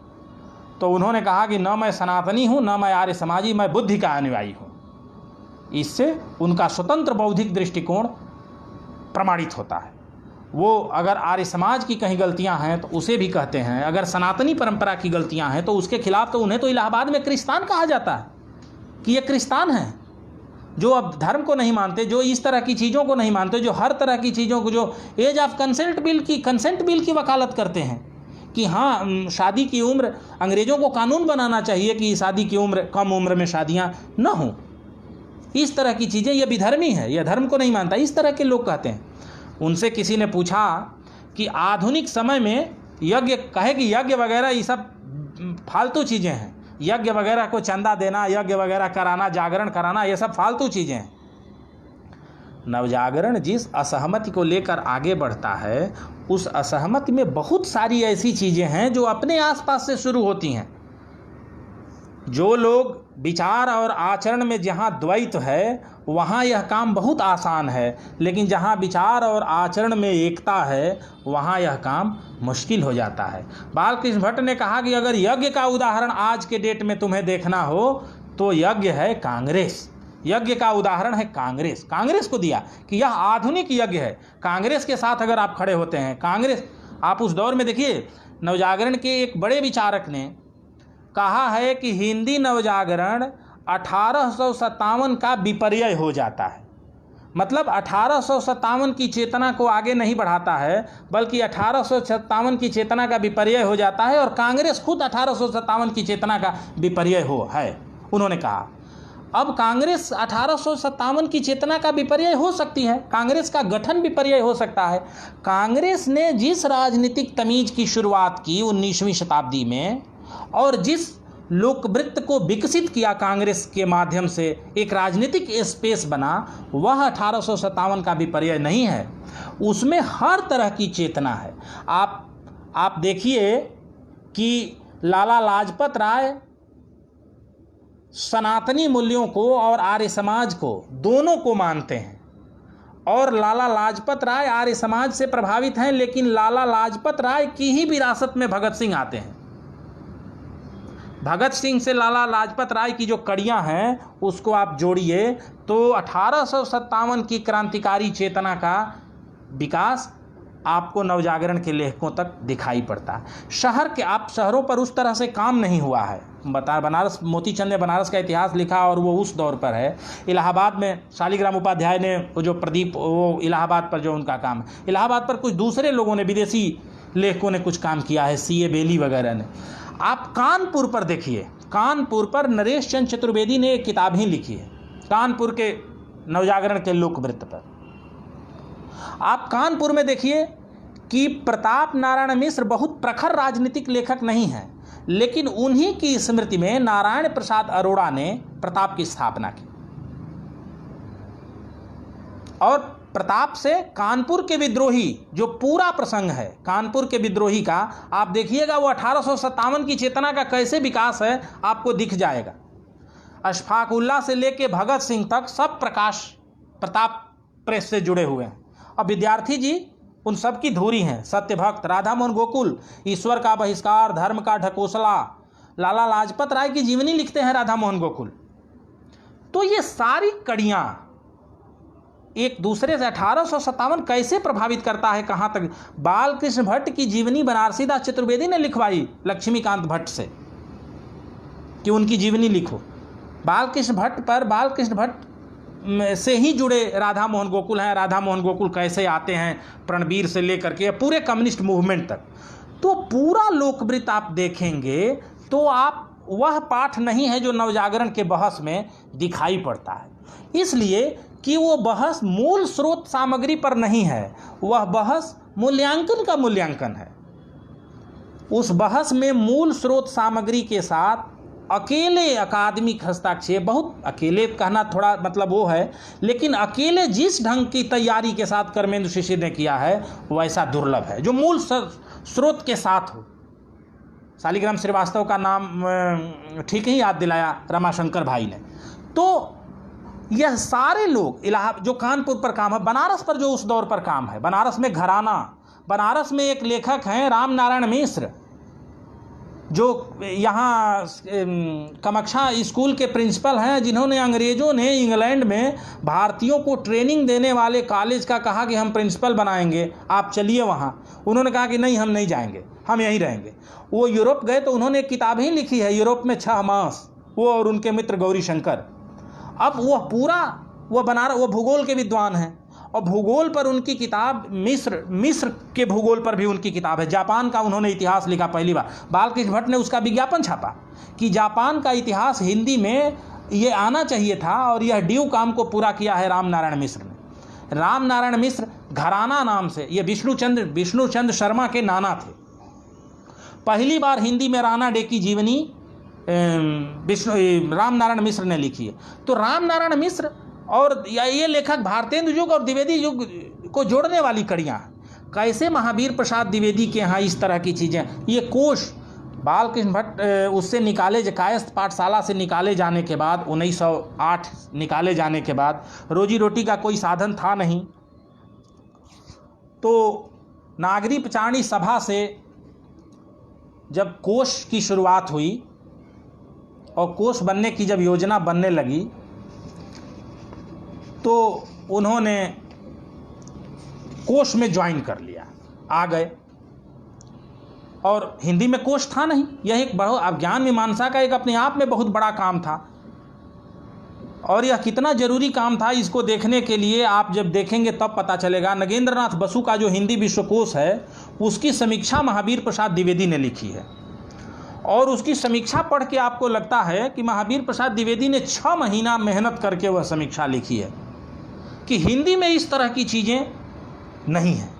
तो उन्होंने कहा कि न मैं सनातनी हूँ, न मैं आर्य समाजी, मैं बुद्धि का अनुयायी हूँ। इससे उनका स्वतंत्र बौद्धिक दृष्टिकोण प्रमाणित होता है। वो अगर आर्य समाज की कहीं गलतियां हैं तो उसे भी कहते हैं, अगर सनातनी परंपरा की गलतियां हैं तो उसके खिलाफ, तो उन्हें तो इलाहाबाद में क्रिस्तान कहा जाता है कि ये क्रिस्तान हैं, जो अब धर्म को नहीं मानते, जो इस तरह की चीज़ों को नहीं मानते, जो हर तरह की चीज़ों को, जो एज ऑफ कंसेंट बिल की वकालत करते हैं कि हाँ शादी की उम्र, अंग्रेज़ों को कानून बनाना चाहिए कि शादी की उम्र, कम उम्र में शादियाँ न हों। इस तरह की चीज़ें, यह विधर्मी है, यह धर्म को नहीं मानता, इस तरह के लोग कहते हैं। उनसे किसी ने पूछा कि आधुनिक समय में यज्ञ वगैरह ये सब फालतू चीज़ें हैं, यज्ञ वगैरह को चंदा देना, यज्ञ वगैरह कराना, जागरण कराना, ये सब फालतू चीज़ें हैं। नवजागरण जिस असहमति को लेकर आगे बढ़ता है, उस असहमति में बहुत सारी ऐसी चीज़ें हैं जो अपने आसपास से शुरू होती हैं। जो लोग विचार और आचरण में जहाँ द्वैत है वहाँ यह काम बहुत आसान है, लेकिन जहाँ विचार और आचरण में एकता है वहाँ यह काम मुश्किल हो जाता है। बालकृष्ण भट्ट ने कहा कि अगर यज्ञ का उदाहरण आज के डेट में तुम्हें देखना हो तो यज्ञ है कांग्रेस। यज्ञ का उदाहरण है कांग्रेस को दिया कि यह आधुनिक यज्ञ है। कांग्रेस के साथ अगर आप खड़े होते हैं, कांग्रेस, आप उस दौर में देखिए, नवजागरण के एक बड़े विचारक ने कहा है कि हिंदी नवजागरण 1857 का विपर्यय हो जाता है। मतलब 1857 की चेतना को आगे नहीं बढ़ाता है, बल्कि 1857 की चेतना का विपर्यय हो जाता है, और कांग्रेस खुद 1857 की चेतना का विपर्यय है। उन्होंने कहा अब कांग्रेस 1857 की चेतना का विपर्यय हो सकती है, कांग्रेस का गठन विपर्यय हो सकता है। कांग्रेस ने जिस राजनीतिक तमीज की शुरुआत की 19वीं शताब्दी में, और जिस लोकवृत्त को विकसित किया कांग्रेस के माध्यम से, एक राजनीतिक स्पेस बना, वह 1857 का विपर्यय नहीं है। उसमें हर तरह की चेतना है। आप देखिए कि लाला लाजपत राय सनातनी मूल्यों को और आर्य समाज को, दोनों को मानते हैं, और लाला लाजपत राय आर्य समाज से प्रभावित हैं, लेकिन लाला लाजपत राय की ही विरासत में भगत सिंह आते हैं। भगत सिंह से लाला लाजपत राय की जो कड़ियां हैं उसको आप जोड़िए तो 1857 की क्रांतिकारी चेतना का विकास आपको नवजागरण के लेखकों तक दिखाई पड़ता है। आप शहरों पर उस तरह से काम नहीं हुआ है। बनारस, मोतीचंद ने बनारस का इतिहास लिखा और वो उस दौर पर है। इलाहाबाद में शालिग्राम उपाध्याय ने जो प्रदीप, वो इलाहाबाद पर जो उनका काम है, इलाहाबाद पर कुछ दूसरे लोगों ने, विदेशी लेखकों ने कुछ काम किया है, C.A. बेली वगैरह ने। आप कानपुर पर देखिए, कानपुर पर नरेश चंद्र चतुर्वेदी ने एक किताब ही लिखी है, कानपुर के नवजागरण के लोकवृत्त पर। आप कानपुर में देखिए कि प्रताप नारायण मिश्र बहुत प्रखर राजनीतिक लेखक नहीं हैं, लेकिन उन्हीं की स्मृति में नारायण प्रसाद अरोड़ा ने प्रताप की स्थापना की। और प्रताप से कानपुर के विद्रोही, जो पूरा प्रसंग है कानपुर के विद्रोही का, आप देखिएगा वो 1857 की चेतना का कैसे विकास है आपको दिख जाएगा। अशफाक उल्लाह से लेके भगत सिंह तक सब प्रकाश प्रताप प्रेस से जुड़े हुए हैं। अब विद्यार्थी जी उन सब की धुरी हैं। सत्यभक्त, राधा मोहन गोकुल, ईश्वर का बहिष्कार, धर्म का ढकोसला, लाला लाजपत राय की जीवनी लिखते हैं राधा मोहन गोकुल। तो ये सारी कड़ियाँ एक दूसरे से 1857 कैसे प्रभावित करता है, कहाँ तक। बालकृष्ण भट्ट की जीवनी बनारसी दास चतुर्वेदी ने लिखवाई लक्ष्मीकांत भट्ट से कि उनकी जीवनी लिखो। बालकृष्ण भट्ट से ही जुड़े राधा मोहन गोकुल हैं। राधा मोहन गोकुल कैसे आते हैं प्रणबीर से लेकर के पूरे कम्युनिस्ट मूवमेंट तक। तो पूरा लोकवृत्त आप देखेंगे तो आप वह पाठ नहीं है जो नवजागरण के बहस में दिखाई पड़ता है, इसलिए कि वो बहस मूल स्रोत सामग्री पर नहीं है, वह बहस मूल्यांकन का मूल्यांकन है। उस बहस में मूल स्रोत सामग्री के साथ अकेले अकादमिक हस्ताक्षेप, बहुत अकेले कहना थोड़ा मतलब वो है, लेकिन अकेले जिस ढंग की तैयारी के साथ कर्मेंदु शिशिर ने किया है वैसा दुर्लभ है, जो मूल स्रोत के साथ हो। शालिग्राम श्रीवास्तव का नाम ठीक ही याद दिलाया रमाशंकर भाई ने। तो यह सारे लोग इलाहाबाद जो कानपुर पर काम है, बनारस पर जो उस दौर पर काम है, बनारस में घराना, बनारस में एक लेखक हैं राम नारायण मिश्र, जो यहाँ कामाख्या स्कूल के प्रिंसिपल हैं, जिन्होंने अंग्रेज़ों ने इंग्लैंड में भारतीयों को ट्रेनिंग देने वाले कॉलेज का कहा कि हम प्रिंसिपल बनाएंगे, आप चलिए वहाँ। उन्होंने कहा कि नहीं, हम नहीं जाएंगे, हम यहीं रहेंगे। वो यूरोप गए तो उन्होंने एक किताब ही लिखी है, यूरोप में 6 मास, वो और उनके मित्र गौरी शंकर। अब वो भूगोल के विद्वान हैं और भूगोल पर उनकी किताब, मिस्र के भूगोल पर भी उनकी किताब है। जापान का उन्होंने इतिहास लिखा पहली बार। बालकृष्ण भट्ट ने उसका विज्ञापन छापा कि जापान का इतिहास हिंदी में ये आना चाहिए था, और यह ड्यू काम को पूरा किया है राम नारायण मिश्र ने। राम नारायण मिश्र घराना नाम से, ये विष्णुचंद्र शर्मा के नाना थे। पहली बार हिंदी में राणा डे की जीवनी राम नारायण मिश्र ने लिखी है। तो राम नारायण मिश्र और ये लेखक भारतेंदु युग और द्विवेदी युग को जोड़ने वाली कड़ियाँ। कैसे महावीर प्रसाद द्विवेदी के यहाँ इस तरह की चीज़ें, ये कोश बालकृष्ण भट्ट उससे निकाले, कायस्थ पाठशाला से निकाले जाने के बाद, 1908 निकाले जाने के बाद रोजी रोटी का कोई साधन था नहीं। तो नागरी पचारणी सभा से जब कोश की शुरुआत हुई और कोश बनने की जब योजना बनने लगी तो उन्होंने कोश में ज्वाइन कर लिया, आ गए। और हिंदी में कोश था नहीं, यह एक बड़ा ज्ञान मीमांसा का एक अपने आप में बहुत बड़ा काम था। और यह कितना जरूरी काम था, इसको देखने के लिए आप जब देखेंगे तब पता चलेगा। नगेंद्र नाथ बसु का जो हिंदी विश्वकोश है, उसकी समीक्षा महावीर प्रसाद द्विवेदी ने लिखी है। और उसकी समीक्षा पढ़ के आपको लगता है कि महावीर प्रसाद द्विवेदी ने 6 महीना मेहनत करके वह समीक्षा लिखी है कि हिंदी में इस तरह की चीज़ें नहीं हैं।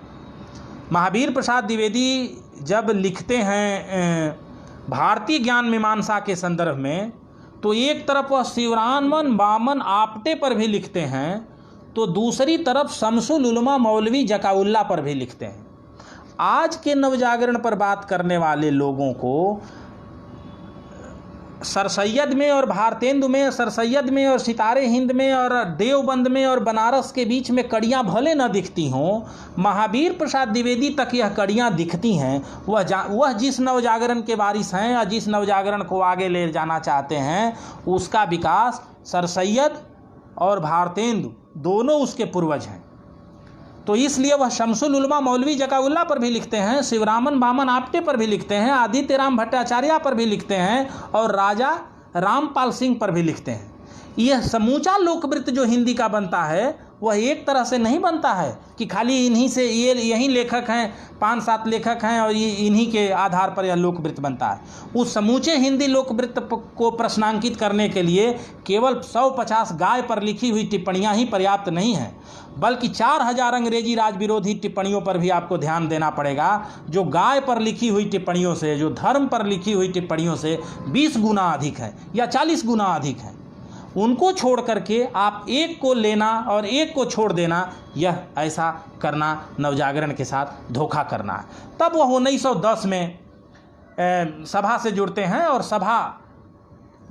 महावीर प्रसाद द्विवेदी जब लिखते हैं भारतीय ज्ञान मीमांसा के संदर्भ में, तो एक तरफ वह शिवरामन बामन आपटे पर भी लिखते हैं, तो दूसरी तरफ शमसुल उलमा मौलवी जकाउल्ला पर भी लिखते हैं। आज के नवजागरण पर बात करने वाले लोगों को सरसैयद में और भारतेंदु में, सरसैयद में और सितारे हिंद में और देवबंद में और बनारस के बीच में कड़ियाँ भले न दिखती हों, महावीर प्रसाद द्विवेदी तक यह कड़ियाँ दिखती हैं। वह जिस नवजागरण के वारिस हैं या जिस नवजागरण को आगे ले जाना चाहते हैं, उसका विकास सरसैयद और भारतेंदु दोनों उसके पूर्वज हैं। तो इसलिए वह शमसुल उलमा मौलवी जकाउल्ला पर भी लिखते हैं, शिवरामन बामन आपटे पर भी लिखते हैं, आदित्य राम भट्टाचार्य पर भी लिखते हैं और राजा रामपाल सिंह पर भी लिखते हैं। यह समूचा लोकवृत्त जो हिंदी का बनता है वह एक तरह से नहीं बनता है कि खाली इन्हीं से यही लेखक हैं, 5-7 लेखक हैं और ये इन्हीं के आधार पर यह लोकवृत्त बनता है। उस समूचे हिंदी लोकवृत्त को प्रश्नांकित करने के लिए केवल 150 गाय पर लिखी हुई टिप्पणियां ही पर्याप्त नहीं हैं, बल्कि 4000 अंग्रेजी राज विरोधी टिप्पणियों पर भी आपको ध्यान देना पड़ेगा, जो गाय पर लिखी हुई टिप्पणियों से, जो धर्म पर लिखी हुई टिप्पणियों से 20 गुना अधिक है या 40 गुना अधिक है। उनको छोड़ करके आप एक को लेना और एक को छोड़ देना, यह ऐसा करना नवजागरण के साथ धोखा करना है। तब वह 1910 में सभा से जुड़ते हैं और सभा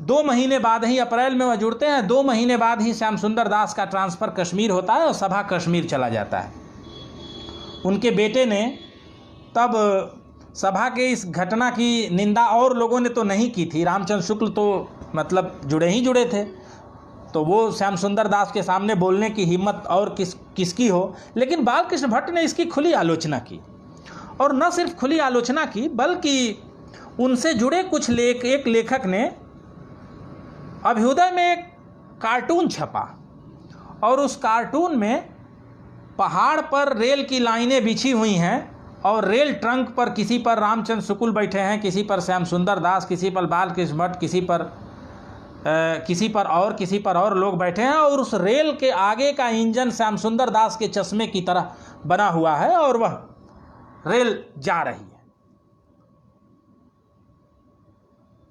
2 महीने बाद ही, अप्रैल में वह जुड़ते हैं, 2 महीने बाद ही श्याम सुंदर दास का ट्रांसफ़र कश्मीर होता है और सभा कश्मीर चला जाता है। उनके बेटे ने तब सभा के इस घटना की निंदा और लोगों ने तो नहीं की थी, रामचंद्र शुक्ल तो मतलब जुड़े ही जुड़े थे, तो वो श्याम सुंदर दास के सामने बोलने की हिम्मत और किसकी हो, लेकिन बालकृष्ण भट्ट ने इसकी खुली आलोचना की। और न सिर्फ खुली आलोचना की, बल्कि उनसे जुड़े कुछ एक लेखक ने अभ्युदय में एक कार्टून छपा और उस कार्टून में पहाड़ पर रेल की लाइनें बिछी हुई हैं और रेल ट्रंक पर किसी पर रामचंद्र शुक्ल बैठे हैं, किसी पर श्याम सुंदर दास, किसी पर बालकृष्ण भट्ट, किसी पर और लोग बैठे हैं और उस रेल के आगे का इंजन श्याम सुंदर दास के चश्मे की तरह बना हुआ है और वह रेल जा रही है।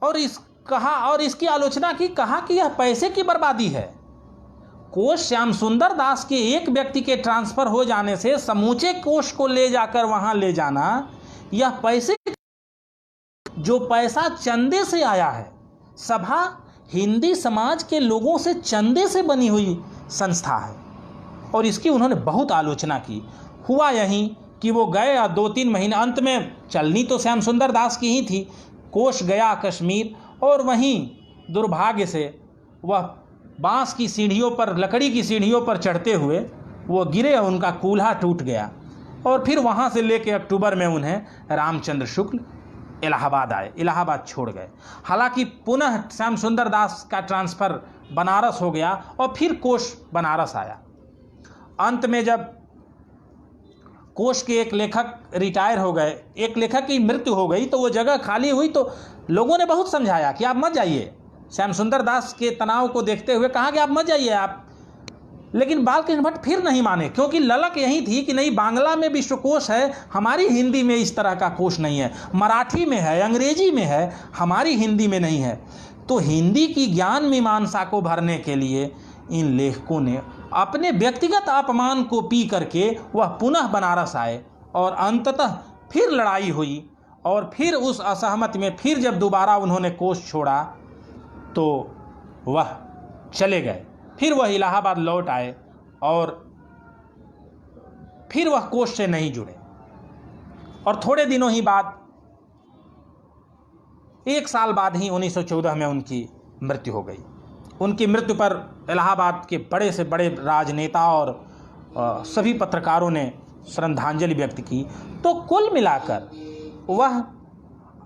और इसकी आलोचना की, कहा कि यह पैसे की बर्बादी है। कोष श्याम सुंदर दास के एक व्यक्ति के ट्रांसफर हो जाने से समूचे कोष को ले जाकर वहां ले जाना, यह पैसे, जो पैसा चंदे से आया है। सभा हिंदी समाज के लोगों से चंदे से बनी हुई संस्था है और इसकी उन्होंने बहुत आलोचना की। हुआ यहीं कि वो गए और 2-3 महीने, अंत में चलनी तो श्याम सुंदर दास की ही थी। कोष गया कश्मीर और वहीं दुर्भाग्य से वह बांस की सीढ़ियों पर, लकड़ी की सीढ़ियों पर चढ़ते हुए वो गिरे और उनका कूल्हा टूट गया और फिर वहाँ से लेके अक्टूबर में उन्हें रामचंद्र शुक्ल इलाहाबाद आए, इलाहाबाद छोड़ गए। हालांकि पुनः श्याम सुंदर दास का ट्रांसफ़र बनारस हो गया और फिर कोष बनारस आया। अंत में जब कोष के एक लेखक रिटायर हो गए, एक लेखक की मृत्यु हो गई, तो वो जगह खाली हुई, तो लोगों ने बहुत समझाया कि आप मत जाइए। श्याम सुंदर दास के तनाव को देखते हुए कहा कि आप मत जाइए आप, लेकिन बालकृष्ण भट्ट फिर नहीं माने, क्योंकि ललक यही थी कि नहीं, बांग्ला में विश्वकोश है, हमारी हिंदी में इस तरह का कोश नहीं है, मराठी में है, अंग्रेजी में है, हमारी हिंदी में नहीं है। तो हिंदी की ज्ञान मीमांसा को भरने के लिए इन लेखकों ने अपने व्यक्तिगत अपमान को पी करके वह पुनः बनारस आए और अंततः फिर लड़ाई हुई और फिर उस असहमति में फिर जब दोबारा उन्होंने कोष छोड़ा तो वह चले गए। फिर वह इलाहाबाद लौट आए और फिर वह कोष से नहीं जुड़े और थोड़े दिनों ही बाद, 1 साल बाद ही 1914 में उनकी मृत्यु हो गई। उनकी मृत्यु पर इलाहाबाद के बड़े से बड़े राजनेता और सभी पत्रकारों ने श्रद्धांजलि व्यक्त की। तो कुल मिलाकर वह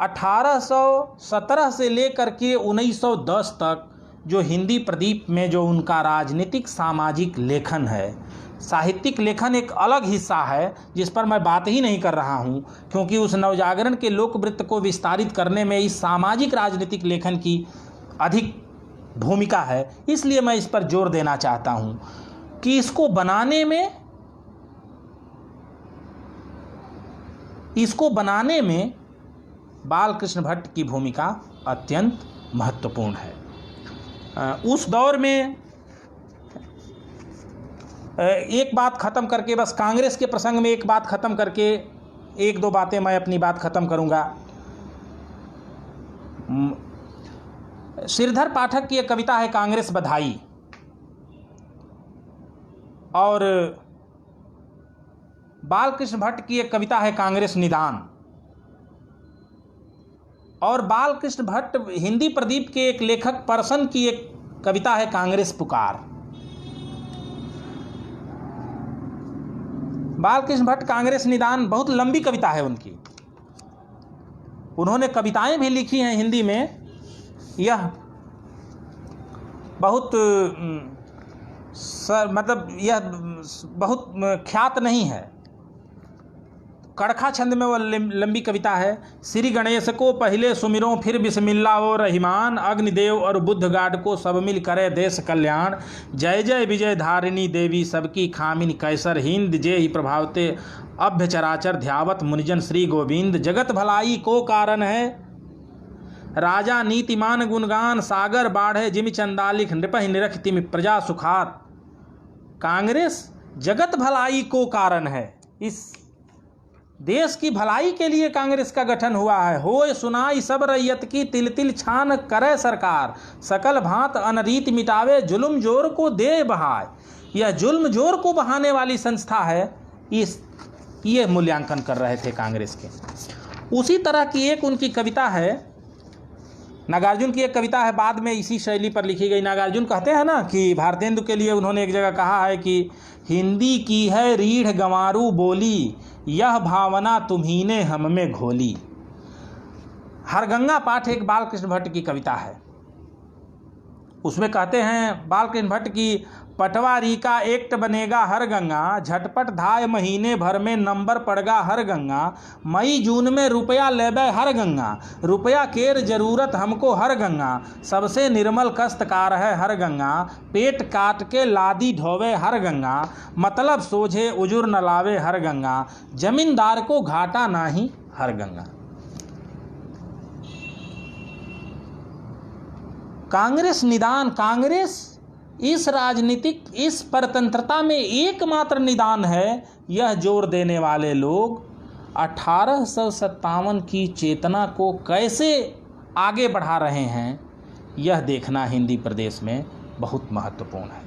1817 से लेकर के 1910 तक जो हिंदी प्रदीप में जो उनका राजनीतिक सामाजिक लेखन है, साहित्यिक लेखन एक अलग हिस्सा है जिस पर मैं बात ही नहीं कर रहा हूं, क्योंकि उस नवजागरण के लोकवृत्त को विस्तारित करने में इस सामाजिक राजनीतिक लेखन की अधिक भूमिका है। इसलिए मैं इस पर जोर देना चाहता हूं कि इसको बनाने में बालकृष्ण भट्ट की भूमिका अत्यंत महत्वपूर्ण है। उस दौर में एक बात ख़त्म करके, बस कांग्रेस के प्रसंग में एक बात ख़त्म करके 1-2 बातें मैं अपनी बात ख़त्म करूँगा। श्रीधर पाठक की एक कविता है कांग्रेस बधाई, और बालकृष्ण भट्ट की एक कविता है कांग्रेस निदान, और बालकृष्ण भट्ट हिंदी प्रदीप के एक लेखक परसन की एक कविता है कांग्रेस पुकार। बालकृष्ण भट्ट कांग्रेस निदान बहुत लंबी कविता है उनकी, उन्होंने कविताएं भी लिखी हैं हिंदी में। यह बहुत मतलब यह बहुत ख्यात नहीं है। कड़खा छंद में वह लंबी कविता है। श्री गणेश को पहले सुमिरो फिर बिस्मिल्लाह ओ रहीमान, अग्निदेव और बुद्ध गाड को सब मिल करे देश कल्याण। जय जय विजय धारिणी देवी सबकी खामिन कैसर हिंद, जे ही प्रभावते अभ्य चराचर ध्यावत मुनिजन श्री गोविंद। जगत भलाई को कारण है राजा नीतिमान गुणगान, सागर बाढ़े जिमि चंदालिक नृपहि निरख तिमि प्रजा सुखात। कांग्रेस जगत भलाई को कारण है, इस देश की भलाई के लिए कांग्रेस का गठन हुआ है। होए सुनाई सब रैयत की तिल तिल छान करे सरकार, सकल भांत अनरीत मिटावे जुल्म जोर को दे बहाय। यह जुल्म जोर को बहाने वाली संस्था है, ये मूल्यांकन कर रहे थे कांग्रेस के। उसी तरह की एक उनकी कविता है, नागार्जुन की एक कविता है, बाद में इसी शैली पर लिखी गई। नागार्जुन कहते हैं ना कि भारतेंदु के लिए उन्होंने एक जगह कहा है कि हिंदी की है रीढ़ गंवारू बोली, यह भावना तुम्हीने हम में घोली। हरगंगा पाठ एक बालकृष्ण भट्ट की कविता है। उसमें कहते हैं बालकृष्ण भट्ट की, पटवारी का एक्ट बनेगा हर गंगा, झटपट धाय महीने भर में नंबर पड़गा हर गंगा। मई जून में रुपया लेबे हर गंगा, रुपया केर जरूरत हमको हर गंगा। सबसे निर्मल कष्टकार है हर गंगा, पेट काट के लादी ढोवे हर गंगा। मतलब सोझे उजुर न लावे हर गंगा, जमींदार को घाटा नाही हर गंगा। कांग्रेस निदान, कांग्रेस इस राजनीतिक, इस परतंत्रता में एकमात्र निदान है। यह जोर देने वाले लोग 1857 की चेतना को कैसे आगे बढ़ा रहे हैं, यह देखना हिंदी प्रदेश में बहुत महत्वपूर्ण है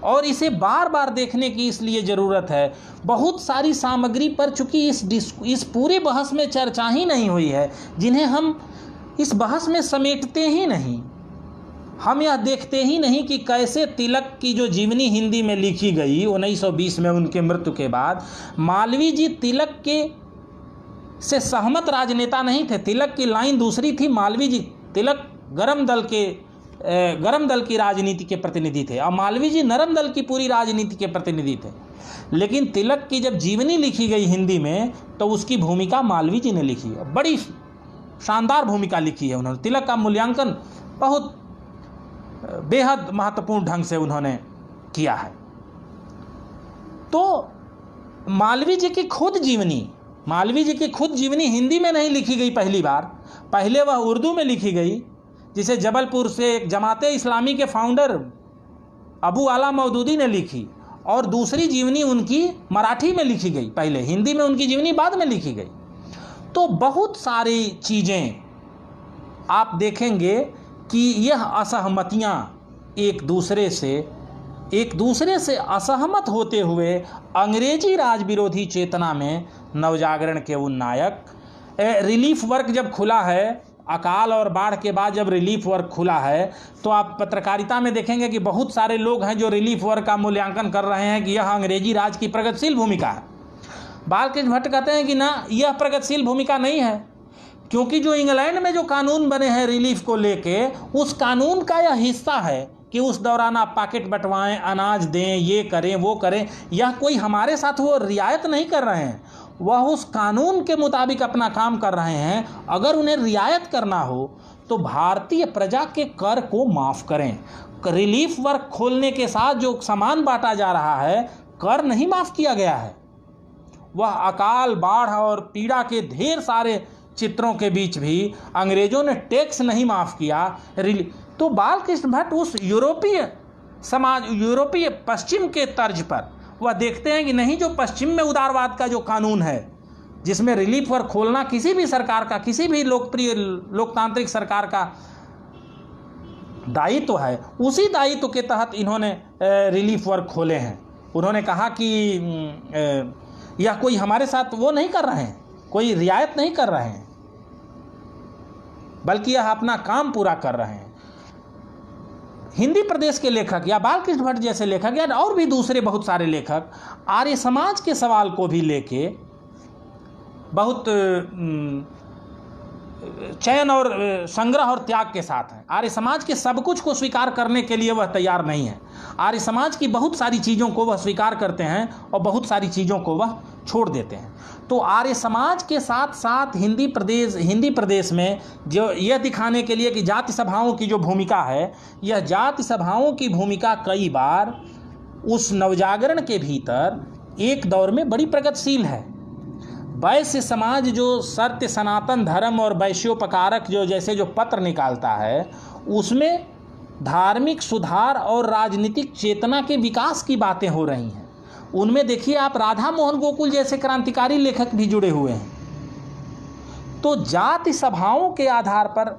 और इसे बार बार देखने की इसलिए ज़रूरत है। बहुत सारी सामग्री पर चूंकि इस पूरे बहस में चर्चा ही नहीं हुई है, जिन्हें हम इस बहस में समेटते ही नहीं। हम यह देखते ही नहीं कि कैसे तिलक की जो जीवनी हिंदी में लिखी गई 1920 में उनके मृत्यु के बाद, मालवीय जी तिलक के से सहमत राजनेता नहीं थे। तिलक की लाइन दूसरी थी, मालवीय जी तिलक गरम दल की राजनीति के प्रतिनिधि थे और मालवीय जी नरम दल की पूरी राजनीति के प्रतिनिधि थे। लेकिन तिलक की जब जीवनी लिखी गई हिंदी में तो उसकी भूमिका मालवीय जी ने लिखी है। बड़ी शानदार भूमिका लिखी है उन्होंने। तिलक का मूल्यांकन बहुत बेहद महत्वपूर्ण ढंग से उन्होंने किया है। तो मालवीय जी की खुद जीवनी हिंदी में नहीं लिखी गई पहली बार, पहले वह उर्दू में लिखी गई, जिसे जबलपुर से एक जमाते इस्लामी के फाउंडर अबू आला मौदूदी ने लिखी, और दूसरी जीवनी उनकी मराठी में लिखी गई। पहले हिंदी में उनकी जीवनी बाद में लिखी गई। तो बहुत सारी चीज़ें आप देखेंगे कि यह असहमतियां एक दूसरे से असहमत होते हुए अंग्रेजी राज विरोधी चेतना में नवजागरण के उन नायक, रिलीफ वर्क जब खुला है, अकाल और बाढ़ के बाद जब रिलीफ वर्क खुला है, तो आप पत्रकारिता में देखेंगे कि बहुत सारे लोग हैं जो रिलीफ वर्क का मूल्यांकन कर रहे हैं कि यह अंग्रेजी राज की प्रगतिशील भूमिका है। बालकृष्ण भट्ट कहते हैं कि ना, यह प्रगतिशील भूमिका नहीं है, क्योंकि जो इंग्लैंड में जो कानून बने हैं रिलीफ को लेके, उस कानून का यह हिस्सा है कि उस दौरान आप पैकेट बंटवाएं, अनाज दें, ये करें वो करें। यह कोई हमारे साथ वो रियायत नहीं कर रहे हैं, वह उस कानून के मुताबिक अपना काम कर रहे हैं। अगर उन्हें रियायत करना हो तो भारतीय प्रजा के कर को माफ़ करें। रिलीफ वर्क खोलने के साथ जो सामान बांटा जा रहा है, कर नहीं माफ़ किया गया है। वह अकाल, बाढ़ और पीड़ा के ढेर सारे चित्रों के बीच भी अंग्रेजों ने टैक्स नहीं माफ़ किया। तो बालकृष्ण भट्ट उस यूरोपीय पश्चिम के तर्ज पर वह देखते हैं कि नहीं, जो पश्चिम में उदारवाद का जो कानून है, जिसमें रिलीफ वर्क खोलना किसी भी सरकार का, किसी भी लोकप्रिय लोकतांत्रिक सरकार का दायित्व है, उसी दायित्व के तहत इन्होंने रिलीफ वर्क खोले हैं। उन्होंने कहा कि यह कोई हमारे साथ वो नहीं कर रहे हैं, कोई रियायत नहीं कर रहे हैं, बल्कि यह अपना काम पूरा कर रहे हैं। हिंदी प्रदेश के लेखक या बालकृष्ण भट्ट जैसे लेखक या और भी दूसरे बहुत सारे लेखक आर्य समाज के सवाल को भी लेके बहुत चयन और संग्रह और त्याग के साथ हैं। आर्य समाज के सब कुछ को स्वीकार करने के लिए वह तैयार नहीं है। आर्य समाज की बहुत सारी चीज़ों को वह स्वीकार करते हैं और बहुत सारी चीज़ों को वह छोड़ देते हैं। तो आर्य समाज के साथ साथ हिंदी प्रदेश में जो यह दिखाने के लिए कि जाति सभाओं की जो भूमिका है, यह जाति सभाओं की भूमिका कई बार उस नवजागरण के भीतर एक दौर में बड़ी प्रगतिशील है। वैश्य समाज जो सत्य सनातन धर्म और वैश्योपकारक जैसे जो पत्र निकालता है, उसमें धार्मिक सुधार और राजनीतिक चेतना के विकास की बातें हो रही हैं। उनमें देखिए आप राधा मोहन गोकुल जैसे क्रांतिकारी लेखक भी जुड़े हुए हैं। तो जाति सभाओं के आधार पर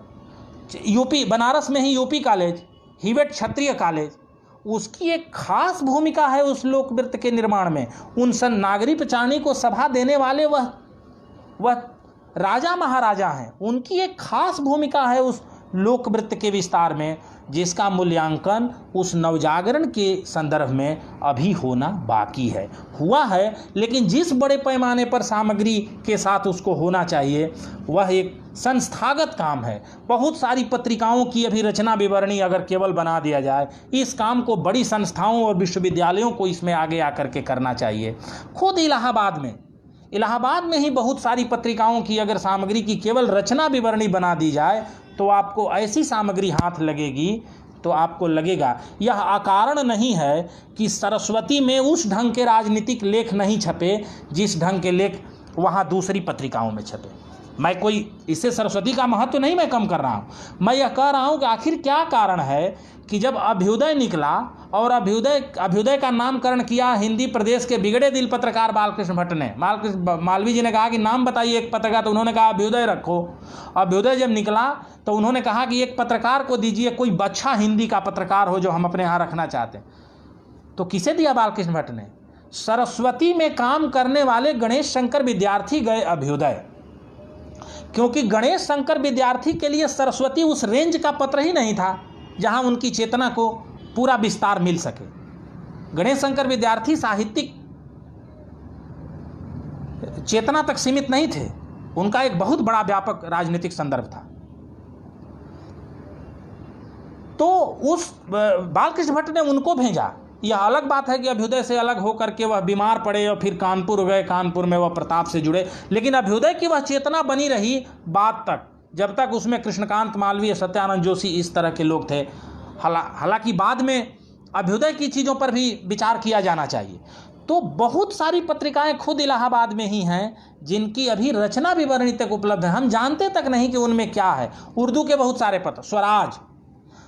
यूपी बनारस में ही यूपी कॉलेज, हिवेट क्षत्रिय कॉलेज, उसकी एक खास भूमिका है उस लोकवृत्त के निर्माण में। उन नागरी पचानी को सभा देने वाले वह राजा महाराजा हैं, उनकी एक खास भूमिका है उस लोकवृत्त के विस्तार में, जिसका मूल्यांकन उस नवजागरण के संदर्भ में अभी होना बाकी है। हुआ है, लेकिन जिस बड़े पैमाने पर सामग्री के साथ उसको होना चाहिए वह एक संस्थागत काम है। बहुत सारी पत्रिकाओं की अभी रचना विवरणी अगर केवल बना दिया जाए, इस काम को बड़ी संस्थाओं और विश्वविद्यालयों को इसमें आगे आकर के करना चाहिए। खुद इलाहाबाद में ही बहुत सारी पत्रिकाओं की अगर सामग्री की केवल रचना विवरणी बना दी जाए तो आपको ऐसी सामग्री हाथ लगेगी तो आपको लगेगा यह अकारण नहीं है कि सरस्वती में उस ढंग के राजनीतिक लेख नहीं छपे जिस ढंग के लेख वहाँ दूसरी पत्रिकाओं में छपे। मैं कोई इससे सरस्वती का महत्व नहीं मैं कम कर रहा हूँ, मैं यह कह रहा हूँ कि आखिर क्या कारण है कि जब अभ्युदय निकला और अभ्युदय का नामकरण किया हिंदी प्रदेश के बिगड़े दिल पत्रकार बालकृष्ण भट्ट ने, मालवीय जी ने कहा कि नाम बताइए एक पत्रकार, तो उन्होंने कहा अभ्युदय रखो। अभ्युदय जब निकला तो उन्होंने कहा कि एक पत्रकार को दीजिए, कोई अच्छा हिंदी का पत्रकार हो जो हम अपने यहाँ रखना चाहते हैं। तो किसे दिया बालकृष्ण भट्ट ने? सरस्वती में काम करने वाले गणेश शंकर विद्यार्थी गए अभ्युदय, क्योंकि गणेश शंकर विद्यार्थी के लिए सरस्वती उस रेंज का पत्र ही नहीं था जहां उनकी चेतना को पूरा विस्तार मिल सके। गणेश शंकर विद्यार्थी साहित्यिक चेतना तक सीमित नहीं थे, उनका एक बहुत बड़ा व्यापक राजनीतिक संदर्भ था। तो उस बालकृष्ण भट्ट ने उनको भेजा। यह अलग बात है कि अभ्युदय से अलग होकर के वह बीमार पड़े और फिर कानपुर गए, कानपुर में वह प्रताप से जुड़े, लेकिन अभ्युदय की वह चेतना बनी रही बात तक, जब तक उसमें कृष्णकांत मालवीय, सत्यानंद जोशी इस तरह के लोग थे। हालांकि बाद में अभ्युदय की चीज़ों पर भी विचार किया जाना चाहिए। तो बहुत सारी पत्रिकाएं खुद इलाहाबाद में ही हैं जिनकी अभी रचना विवरणी तक उपलब्ध है, हम जानते तक नहीं कि उनमें क्या है। उर्दू के बहुत सारे पत्र,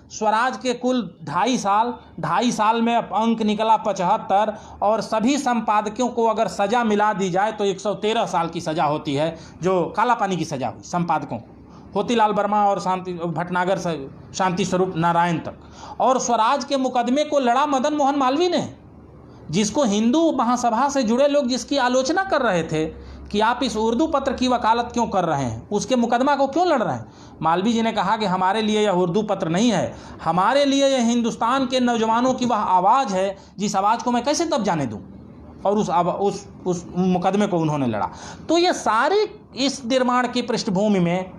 स्वराज के कुल 2.5 साल में अंक निकला 75, और सभी संपादकों को अगर सज़ा मिला दी जाए तो 113 साल की सज़ा होती है, जो काला पानी की सज़ा हुई संपादकों को, होतीलाल वर्मा और भटनागर शांति स्वरूप नारायण तक। और स्वराज के मुकदमे को लड़ा मदन मोहन मालवीय ने, जिसको हिंदू महासभा से जुड़े लोग जिसकी आलोचना कर रहे थे कि आप इस उर्दू पत्र की वकालत क्यों कर रहे हैं, उसके मुकदमा को क्यों लड़ रहे हैं। मालवीय जी ने कहा कि हमारे लिए यह उर्दू पत्र नहीं है, हमारे लिए यह हिंदुस्तान के नौजवानों की वह आवाज़ है जिस आवाज़ को मैं कैसे तब जाने दूं। और उस मुकदमे को उन्होंने लड़ा। तो ये सारे इस निर्माण की पृष्ठभूमि में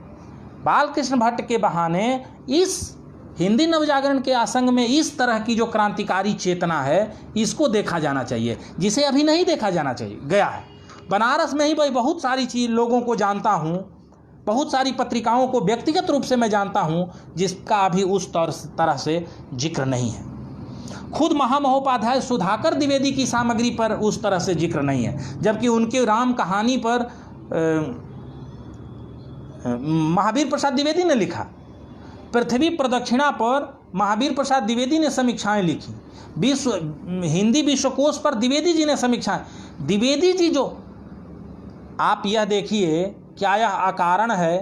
बालकृष्ण भट्ट के बहाने इस हिंदी नवजागरण के आसंग में इस तरह की जो क्रांतिकारी चेतना है इसको देखा जाना चाहिए, जिसे अभी नहीं देखा जाना चाहिए गया है। बनारस में ही भाई बहुत सारी चीज़ लोगों को जानता हूँ, बहुत सारी पत्रिकाओं को व्यक्तिगत रूप से मैं जानता हूँ जिसका अभी उस तरह से जिक्र नहीं है। खुद महामहोपाध्याय सुधाकर द्विवेदी की सामग्री पर उस तरह से जिक्र नहीं है, जबकि उनके राम कहानी पर महावीर प्रसाद द्विवेदी ने लिखा। पृथ्वी प्रदक्षिणा पर महावीर प्रसाद द्विवेदी ने समीक्षाएं लिखी। हिंदी विश्वकोश पर द्विवेदी जी ने समीक्षाएं। द्विवेदी जी जो, आप यह देखिए, क्या यह अकारण है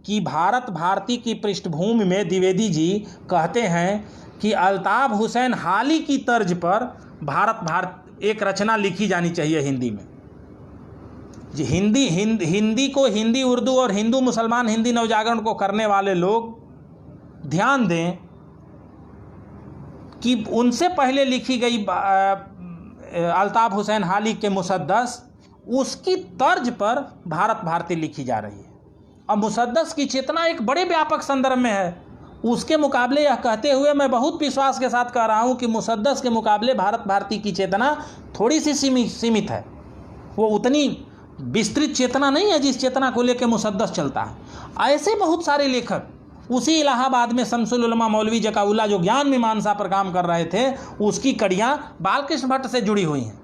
कि भारत भारती की पृष्ठभूमि में द्विवेदी जी कहते हैं कि अल्ताफ हुसैन हाली की तर्ज पर भारत एक रचना लिखी जानी चाहिए हिंदी में। हिंदी को, हिंदी उर्दू और हिंदू मुसलमान हिंदी नवजागरण को करने वाले लोग ध्यान दें कि उनसे पहले लिखी गई अल्ताफ हुसैन हाली के मुसद्दस, उसकी तर्ज पर भारत भारती लिखी जा रही है। अब मुसद्दस की चेतना एक बड़े व्यापक संदर्भ में है, उसके मुकाबले यह कहते हुए मैं बहुत विश्वास के साथ कह रहा हूँ कि मुसद्दस के मुकाबले भारत भारती की चेतना थोड़ी सी सीमित है। वो उतनी विस्तृत चेतना नहीं है जिस चेतना को लेकर मुसद्दस चलता है। ऐसे बहुत सारे लेखक, उसी इलाहाबाद में शमसुल उलमा मौलवी जकाउल्ला जो ज्ञान मीमांसा पर काम कर रहे थे, उसकी कड़ियाँ बालकृष्ण भट्ट से जुड़ी हुई हैं।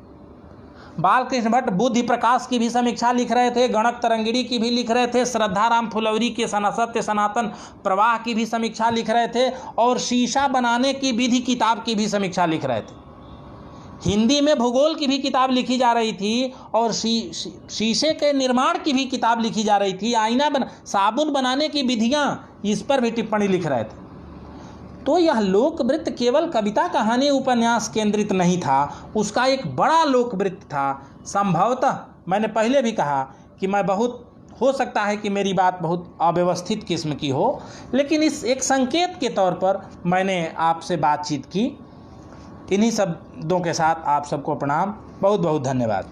बालकृष्ण भट्ट बुद्धि प्रकाश की भी समीक्षा लिख रहे थे, गणक तरंगिणी की भी लिख रहे थे, श्रद्धाराम फुलवरी के सत्य सनातन प्रवाह की भी समीक्षा लिख रहे थे, और शीशा बनाने की विधि किताब की भी समीक्षा लिख रहे थे। हिंदी में भूगोल की भी किताब लिखी जा रही थी, और शीशे के निर्माण की भी किताब लिखी जा रही थी, साबुन बनाने की विधियाँ, इस पर भी टिप्पणी लिख रहे थे। तो यह लोकवृत्त केवल कविता कहानी उपन्यास केंद्रित नहीं था, उसका एक बड़ा लोकवृत्त था। संभवतः मैंने पहले भी कहा कि मैं हो सकता है कि मेरी बात बहुत अव्यवस्थित किस्म की हो, लेकिन इस एक संकेत के तौर पर मैंने आपसे बातचीत की। इन्हीं शब्दों के साथ आप सबको प्रणाम, बहुत बहुत धन्यवाद।